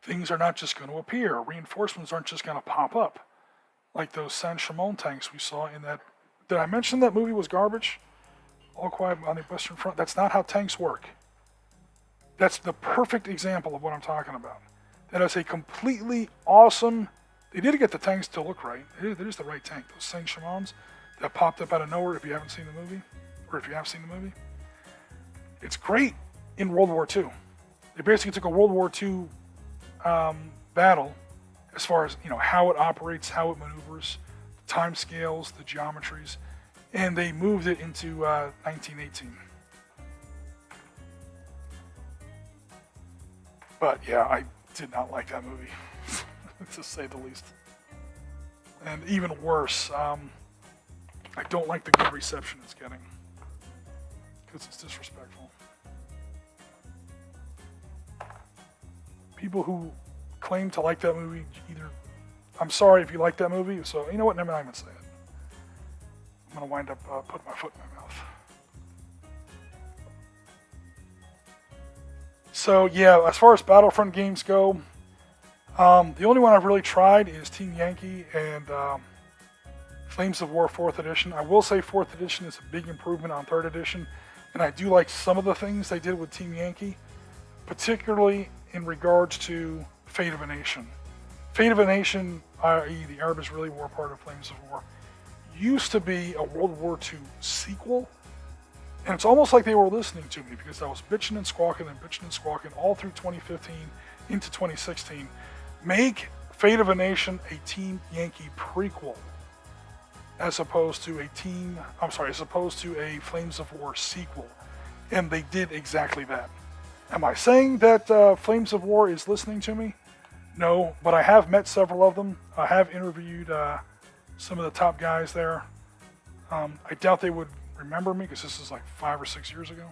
Things are not just going to appear. Reinforcements aren't just going to pop up. Like those Saint-Chamond tanks we saw in that... Did I mention that movie was garbage? All Quiet on the Western Front. That's not how tanks work. That's the perfect example of what I'm talking about. That is a completely awesome... They did get the tanks to look right. It is the right tank. Those Saint-Chamonds that popped up out of nowhere if you haven't seen the movie. Or if you have seen the movie. It's great in World War II. They basically took a World War II battle as far as how it operates, how it maneuvers, the time scales, the geometries, and they moved it into 1918. But yeah, I did not like that movie, to say the least. And even worse, I don't like the good reception it's getting because it's disrespectful. People who claim to like that movie, I'm sorry if you like that movie, so you know what, never mind, I'm going to say it. I'm going to wind up putting my foot in my mouth. So yeah, as far as Battlefront games go, the only one I've really tried is Team Yankee and Flames of War 4th Edition. I will say 4th Edition is a big improvement on 3rd Edition, and I do like some of the things they did with Team Yankee, particularly in regards to Fate of a Nation. Fate of a Nation, i.e. the Arab Israeli War part of Flames of War, used to be a World War II sequel, and it's almost like they were listening to me because I was bitching and squawking all through 2015 into 2016. Make Fate of a Nation a Team Yankee prequel as opposed to a Flames of War sequel, and they did exactly that. Am I saying that Flames of War is listening to me? No, but I have met several of them. I have interviewed some of the top guys there. I doubt they would remember me because this is like 5 or 6 years ago.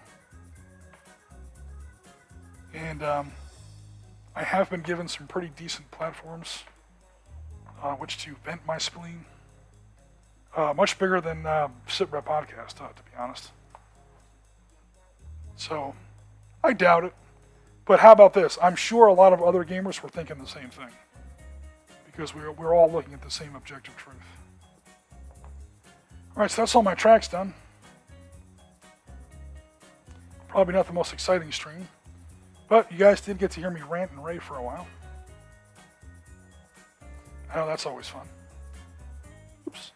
And I have been given some pretty decent platforms on which to vent my spleen. Much bigger than Sitrep podcast, to be honest. So, I doubt it. But how about this? I'm sure a lot of other gamers were thinking the same thing. Because we're all looking at the same objective truth. Alright, so that's all my tracks done. Probably not the most exciting stream. But you guys did get to hear me rant and rave for a while. I know that's always fun. Oops.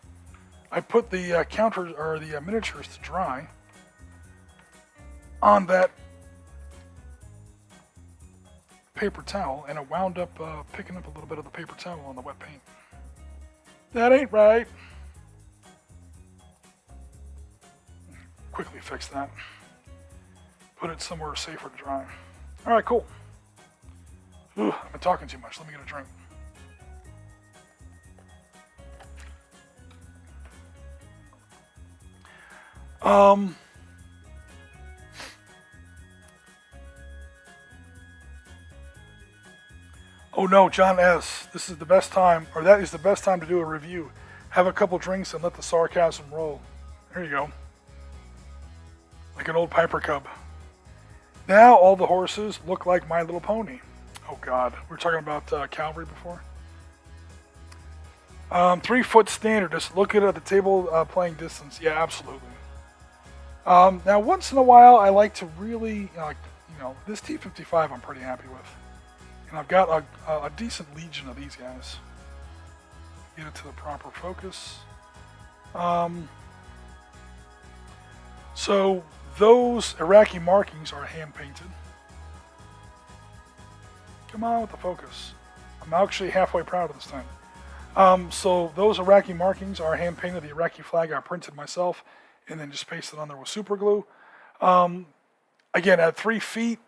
I put the counters, or the miniatures to dry on that paper towel, and it wound up picking up a little bit of the paper towel on the wet paint. That ain't right. Quickly fix that. Put it somewhere safer to dry. Alright, cool. Ooh, I've been talking too much. Let me get a drink. Oh no, John S. This is the best time, or that is the best time to do a review. Have a couple drinks and let the sarcasm roll. There you go. Like an old Piper Cub. Now all the horses look like My Little Pony. Oh God, we were talking about Calvary before. 3 foot standard, just look at it at the table playing distance. Yeah, absolutely. Now once in a while I like to really, this T55 I'm pretty happy with. And I've got a decent legion of these guys. Get it to the proper focus. So those Iraqi markings are hand painted. Come on with the focus. I'm actually halfway proud of this time. So those Iraqi markings are hand painted. The Iraqi flag I printed myself and then just pasted on there with super glue. Again, at 3 feet,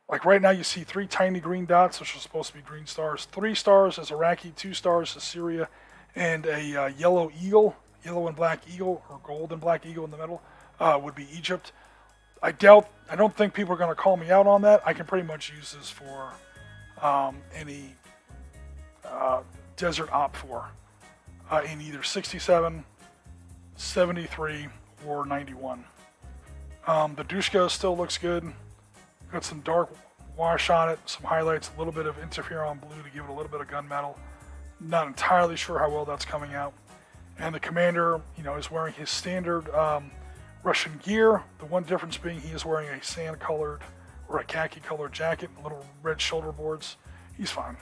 like right now you see 3 tiny green dots, which are supposed to be green stars. 3 stars is Iraqi, 2 stars is Syria, and a yellow eagle, yellow and black eagle, or gold and black eagle in the middle, would be Egypt. I don't think people are going to call me out on that. I can pretty much use this for any desert op 4 in either 67, 73, or 91. The Dushka still looks good. Got some dark wash on it, some highlights, a little bit of interferon blue to give it a little bit of gunmetal. Not entirely sure how well that's coming out. And the commander, is wearing his standard Russian gear. The one difference being he is wearing a sand-colored or a khaki-colored jacket, little red shoulder boards. He's fine.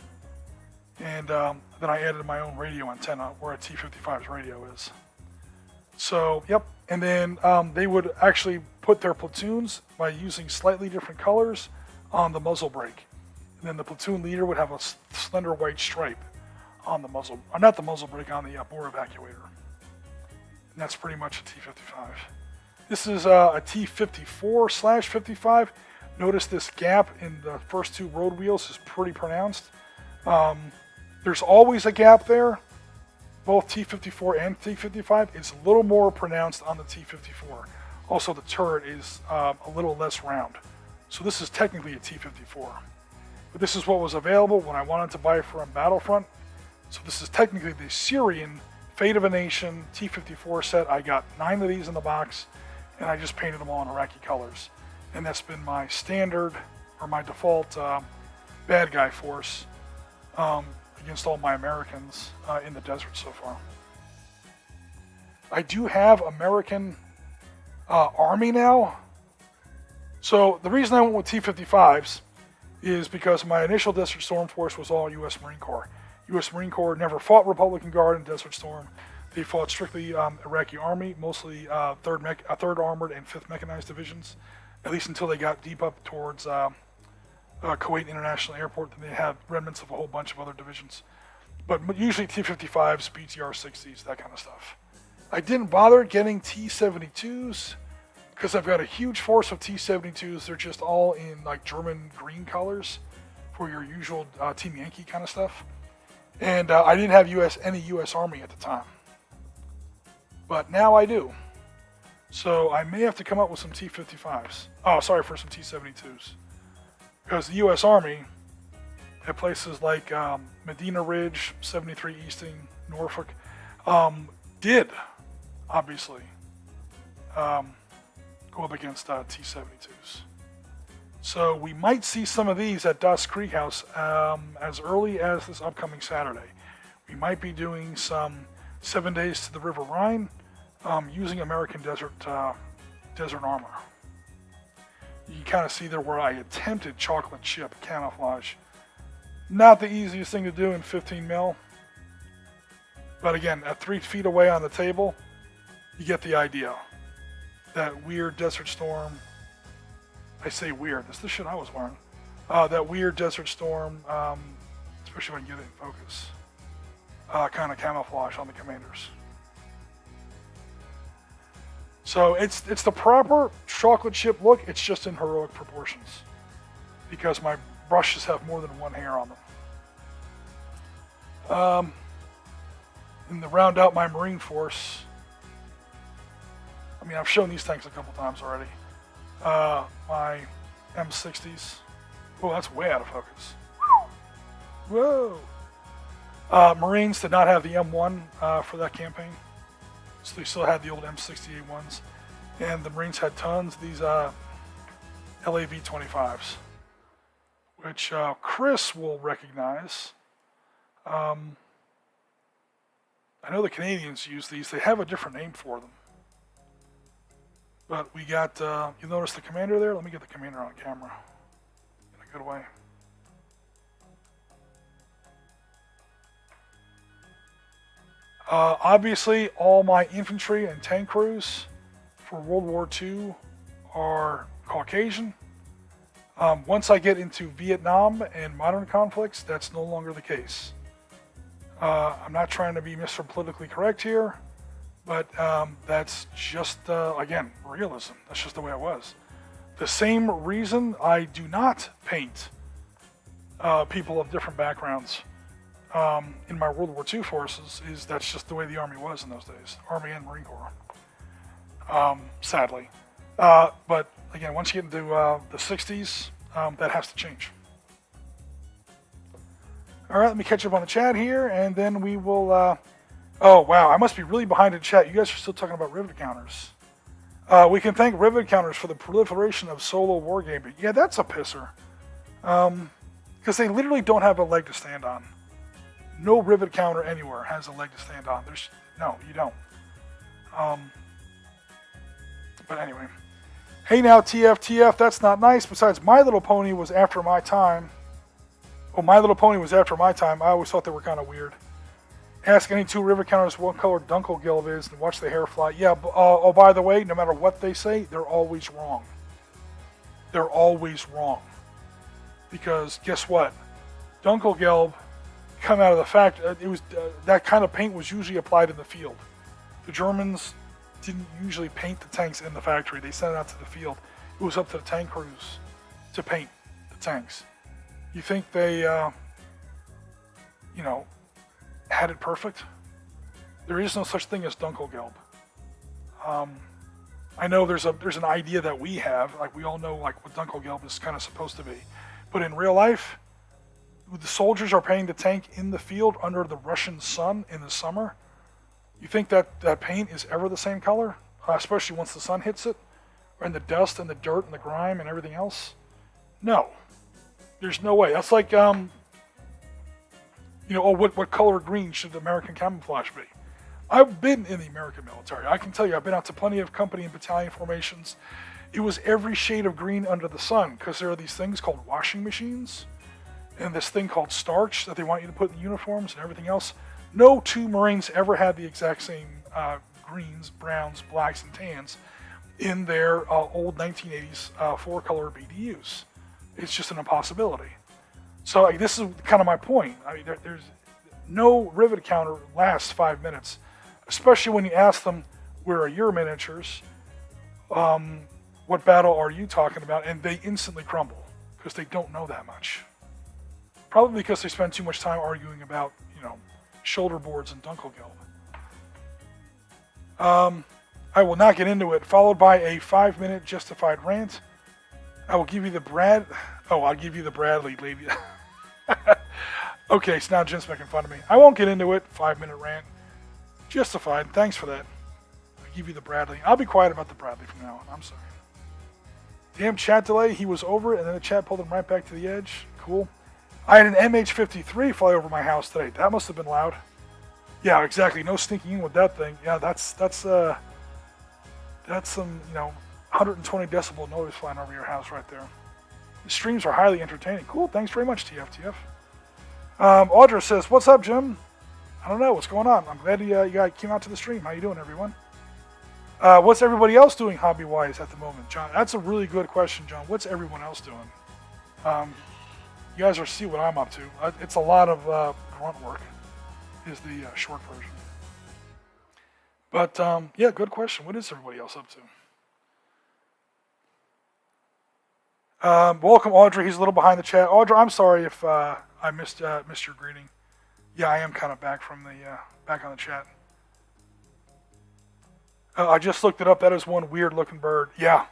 And then I added my own radio antenna where a T-55's radio is. So, yep. And then they would actually put their platoons by using slightly different colors on the muzzle brake. And then the platoon leader would have a slender white stripe on the muzzle, or not the muzzle brake, on the bore evacuator. And that's pretty much a T-55. This is a T-54/55. Notice this gap in the first 2 road wheels is pretty pronounced. There's always a gap there. Both T-54 and T-55, it's a little more pronounced on the T-54. Also, the turret is a little less round. So this is technically a T-54. But this is what was available when I wanted to buy it from Battlefront. So this is technically the Syrian Fate of a Nation T-54 set. I got 9 of these in the box, and I just painted them all in Iraqi colors. And that's been my standard, or my default bad guy force against all my Americans in the desert so far. I do have American Army now. So the reason I went with T-55s is because my initial Desert Storm force was all U.S. Marine Corps. U.S. Marine Corps never fought Republican Guard in Desert Storm. They fought strictly Iraqi Army, mostly 3rd Armored and 5th Mechanized Divisions, at least until they got deep up towards Kuwait International Airport. Then they had remnants of a whole bunch of other divisions. But usually T-55s, BTR-60s, that kind of stuff. I didn't bother getting T-72s because I've got a huge force of T-72s. They're just all in like German green colors for your usual Team Yankee kind of stuff. And I didn't have any U.S. Army at the time. but now I do. So I may have to come up with some T-55s. Oh, sorry, for some T-72s. Because the U.S. Army, at places like Medina Ridge, 73 Easting, Norfolk, did, obviously, go up against T-72s. So we might see some of these at Dust Creek House as early as this upcoming Saturday. We might be doing some 7 days to the River Rhine using American desert armor. You can kind of see there where I attempted chocolate chip camouflage. Not the easiest thing to do in 15 mil. But again, at 3 feet away on the table, you get the idea. That weird Desert Storm. I say weird, that's the shit I was wearing. That weird Desert Storm, especially when you get it in focus. Kind of camouflage on the commanders. So it's the proper chocolate chip look, it's just in heroic proportions. Because my brushes have more than one hair on them. And to round out my Marine Force, I mean, I've shown these tanks a couple times already. My M60s. Oh, that's way out of focus. Whoa! Marines did not have the M1 for that campaign. So they still had the old M68 ones. And the Marines had tons of these LAV-25s, which Chris will recognize. I know the Canadians use these. They have a different name for them. But we got, you notice the commander there? Let me get the commander on camera in a good way. Obviously, all my infantry and tank crews for World War II are Caucasian. Once I get into Vietnam and modern conflicts, that's no longer the case. I'm not trying to be Mr. Politically Correct here, but that's just, again, realism. That's just the way it was. The same reason I do not paint people of different backgrounds in my World War II forces is that's just the way the Army was in those days. Army and Marine Corps. Sadly. But again, once you get into the 60s, that has to change. All right, let me catch up on the chat here, and then we will... oh, wow, I must be really behind in chat. You guys are still talking about rivet counters. We can thank rivet counters for the proliferation of solo wargaming. Yeah, that's a pisser. Because they literally don't have a leg to stand on. No rivet counter anywhere has a leg to stand on. No, you don't. But anyway. Hey now, TF, that's not nice. Besides, My Little Pony was after my time. Oh, My Little Pony was after my time. I always thought they were kind of weird. Ask any two rivet counters what color Dunkelgelb is and watch the hair fly. Yeah, oh, by the way, no matter what they say, they're always wrong. They're always wrong. Because guess what? Dunkelgelb come out of the fact it was that kind of paint was usually applied in the field. The Germans didn't usually paint the tanks in the factory. They sent it out to the field. It was up to the tank crews to paint the tanks. You think they, had it perfect? There is no such thing as Dunkelgelb. I know there's an idea that we have, like we all know like what Dunkelgelb is kind of supposed to be. But in real life, the soldiers are painting the tank in the field under the Russian sun in the summer. You think that paint is ever the same color? Especially once the sun hits it? Or in the dust and the dirt and the grime and everything else? No. There's no way. That's like, what color green should American camouflage be? I've been in the American military. I can tell you, I've been out to plenty of company and battalion formations. It was every shade of green under the sun because there are these things called washing machines and this thing called starch that they want you to put in the uniforms and everything else. No two Marines ever had the exact same greens, browns, blacks, and tans in their old 1980s four-color BDUs. It's just an impossibility. So this is kind of my point. I mean, there's no rivet counter lasts 5 minutes, especially when you ask them, where are your miniatures? What battle are you talking about? And they instantly crumble because they don't know that much. Probably because they spend too much time arguing about, shoulder boards and Dunkelgelb. I will not get into it. Followed by a 5-minute justified rant. I will give you the Brad. Oh, I'll give you the Bradley, lady. Okay, so now Jim's making fun of me. I won't get into it. 5-minute rant. Justified. Thanks for that. I'll give you the Bradley. I'll be quiet about the Bradley from now on. I'm sorry. Damn chat delay. He was over it, and then the chat pulled him right back to the edge. Cool. I had an MH-53 fly over my house today. That must have been loud. Yeah, exactly. No sneaking in with that thing. Yeah, that's some 120 decibel noise flying over your house right there. The streams are highly entertaining. Cool. Thanks very much, TFTF. Audra says, "What's up, Jim? I don't know what's going on. I'm glad you guys came out to the stream. How you doing, everyone? What's everybody else doing hobby-wise at the moment, John?" That's a really good question, John. What's everyone else doing? You guys are see what I'm up to. It's a lot of grunt work, is the short version. But yeah, good question. What is everybody else up to? Welcome, Audrey. He's a little behind the chat. Audrey, I'm sorry if I missed your greeting. Yeah, I am kind of back from the back on the chat. I just looked it up. That is one weird-looking bird. Yeah,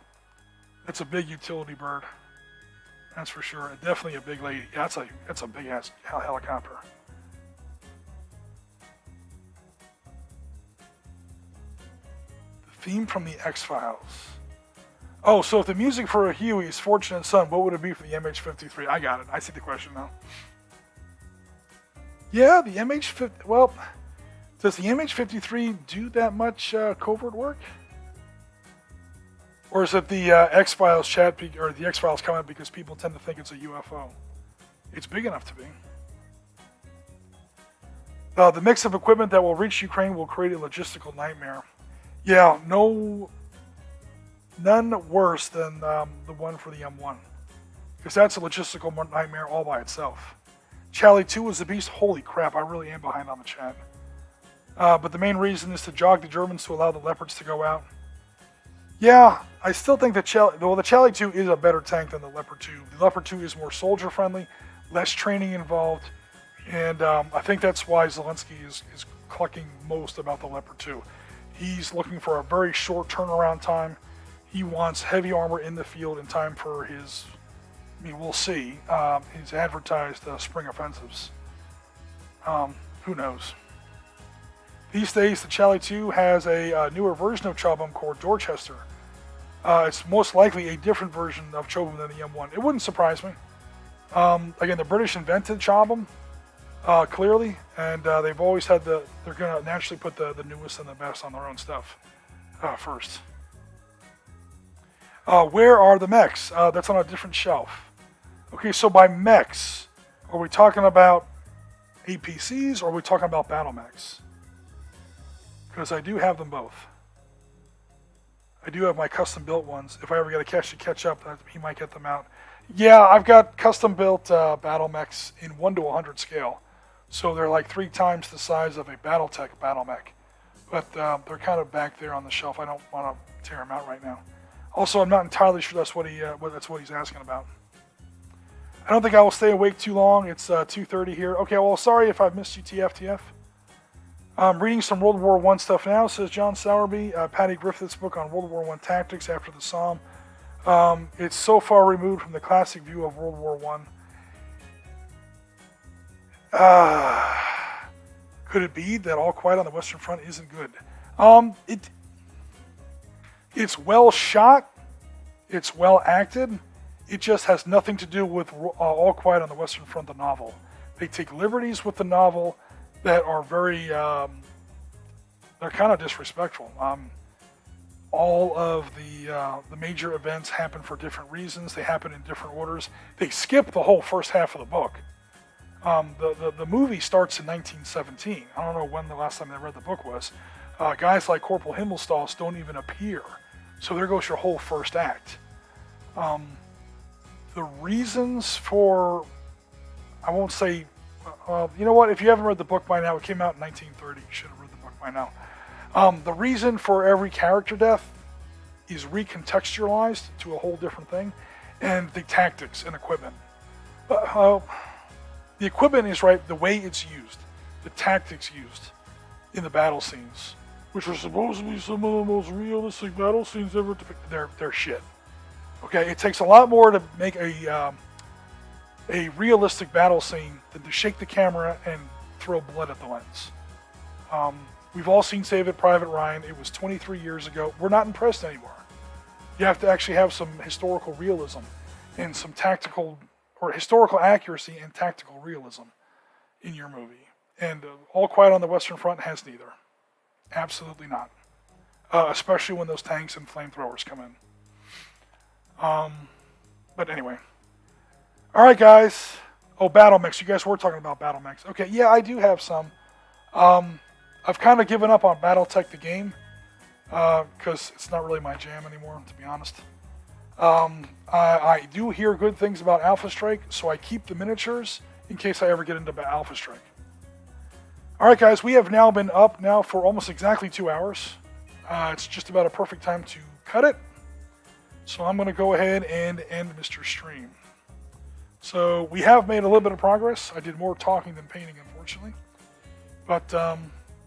that's a big utility bird. That's for sure. Definitely a big lady. Yeah, that's a big-ass helicopter. The theme from the X-Files. Oh, so if the music for Huey is Fortunate Son, what would it be for the MH-53? I got it. I see the question now. Yeah, the MH-50... Well, does the MH-53 do that much covert work? Or is it the X-Files chat, or the X-Files comment because people tend to think it's a UFO? It's big enough to be. The mix of equipment that will reach Ukraine will create a logistical nightmare. Yeah, none worse than the one for the M1. Because that's a logistical nightmare all by itself. Charlie 2 was a beast. Holy crap, I really am behind on the chat. But the main reason is to jog the Germans to allow the Leopards to go out. Yeah, I still think the Charlie 2 is a better tank than the Leopard 2. The Leopard 2 is more soldier-friendly, less training involved, and I think that's why Zelensky is clucking most about the Leopard 2. He's looking for a very short turnaround time. He wants heavy armor in the field in time for his, we'll see, his advertised spring offensives. Who knows? These days, the Charlie 2 has a newer version of Chobham called Dorchester. It's most likely a different version of Chobham than the M1. It wouldn't surprise me. Again, the British invented Chobham, clearly, and they've always had they're going to naturally put the newest and the best on their own stuff first. Where are the mechs? That's on a different shelf. Okay, so by mechs, are we talking about APCs or are we talking about battle mechs? Because I do have them both. I do have my custom built ones. If I ever get a cash to catch up, he might get them out. Yeah, I've got custom built battle mechs in 1 to 100 scale. So they're like 3 times the size of a Battletech battle mech. But they're kind of back there on the shelf. I don't want to tear them out right now. Also, I'm not entirely sure that's what he's asking about. I don't think I will stay awake too long. It's 2:30 here. Okay, well, sorry if I've missed you, TFTF. I'm reading some World War I stuff now, says John Sowerby. Patty Griffith's book on World War I tactics after the Somme. It's so far removed from the classic view of World War I. Could it be that All Quiet on the Western Front isn't good? It's well shot. It's well acted. It just has nothing to do with All Quiet on the Western Front, the novel. They take liberties with the novel that are very, they're kind of disrespectful. All of the major events happen for different reasons. They happen in different orders. They skip the whole first half of the book. The movie starts in 1917. I don't know when the last time I read the book was. Guys like Corporal Himmelstoss don't even appear. So there goes your whole first act. The reasons for, I won't say, you know what, if you haven't read the book by now, it came out in 1930, you should have read the book by now. The reason for every character death is recontextualized to a whole different thing, and the tactics and equipment. The equipment is right, the way it's used, the tactics used in the battle scenes which are supposed to be some of the most realistic battle scenes ever depicted, they're shit. Okay, it takes a lot more to make a realistic battle scene than to shake the camera and throw blood at the lens. We've all seen Saving Private Ryan. It was 23 years ago. We're not impressed anymore. You have to actually have some historical realism and some tactical or historical accuracy and tactical realism in your movie. And All Quiet on the Western Front has neither. Absolutely not. Especially when those tanks and flamethrowers come in. But anyway. Alright guys. Oh, battle mechs. You guys were talking about battle mechs. Okay, yeah, I do have some. I've kind of given up on Battletech the game. Because it's not really my jam anymore, to be honest. I do hear good things about Alpha Strike, so I keep the miniatures in case I ever get into Alpha Strike. Alright guys, we have now been up now for almost exactly 2 hours. It's just about a perfect time to cut it. So I'm going to go ahead and end Mr. Stream. So we have made a little bit of progress. I did more talking than painting, unfortunately. But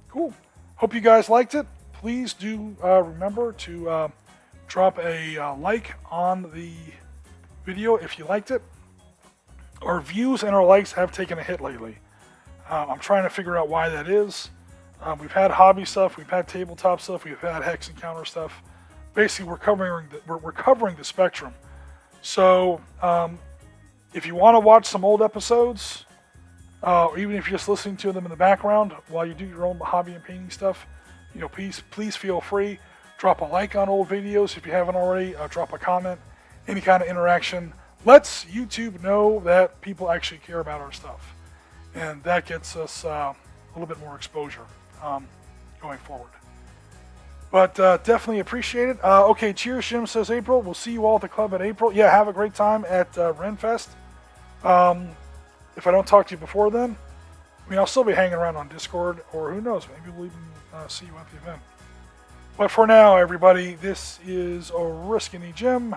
cool. Hope you guys liked it. Please do remember to drop a like on the video if you liked it. Our views and our likes have taken a hit lately. I'm trying to figure out why that is. We've had hobby stuff, we've had tabletop stuff, we've had hex encounter stuff. Basically, we're covering the spectrum. So, if you want to watch some old episodes, or even if you're just listening to them in the background while you do your own hobby and painting stuff, you know, please feel free. Drop a like on old videos if you haven't already. Drop a comment. Any kind of interaction lets YouTube know that people actually care about our stuff, and that gets us a little bit more exposure going forward. But definitely appreciate it. Okay, cheers, Jim, says April. We'll see you all at the club in April. Yeah, have a great time at Renfest. If I don't talk to you before then, I mean, I'll still be hanging around on Discord, or who knows, maybe we'll even see you at the event. But for now, everybody, this is Oriskany Jim.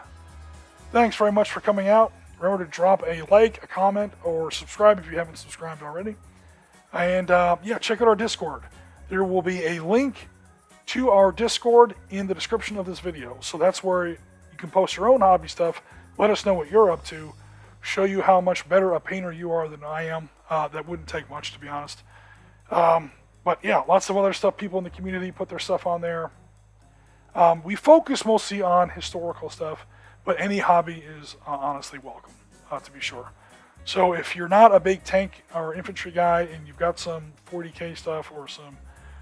Thanks very much for coming out. Remember to drop a like, a comment, or subscribe if you haven't subscribed already. And yeah, check out our Discord. There will be a link to our Discord in the description of this video. So that's where you can post your own hobby stuff. Let us know what you're up to. Show you how much better a painter you are than I am. That wouldn't take much, to be honest. But yeah, lots of other stuff. People in the community put their stuff on there. We focus mostly on historical stuff, but any hobby is honestly welcome, to be sure. So if you're not a big tank or infantry guy and you've got some 40k stuff or some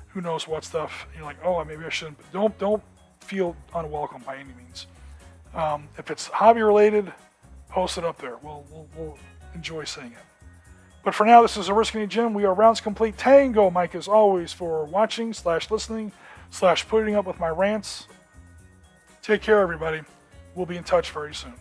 who knows what stuff, you're like, oh, maybe I shouldn't. But don't feel unwelcome by any means. If it's hobby related, post it up there. We'll enjoy seeing it. But for now, this is Oriskany Jim. We are Rounds Complete Tango. Mike, as always, for watching / listening / putting up with my rants. Take care, everybody. We'll be in touch very soon.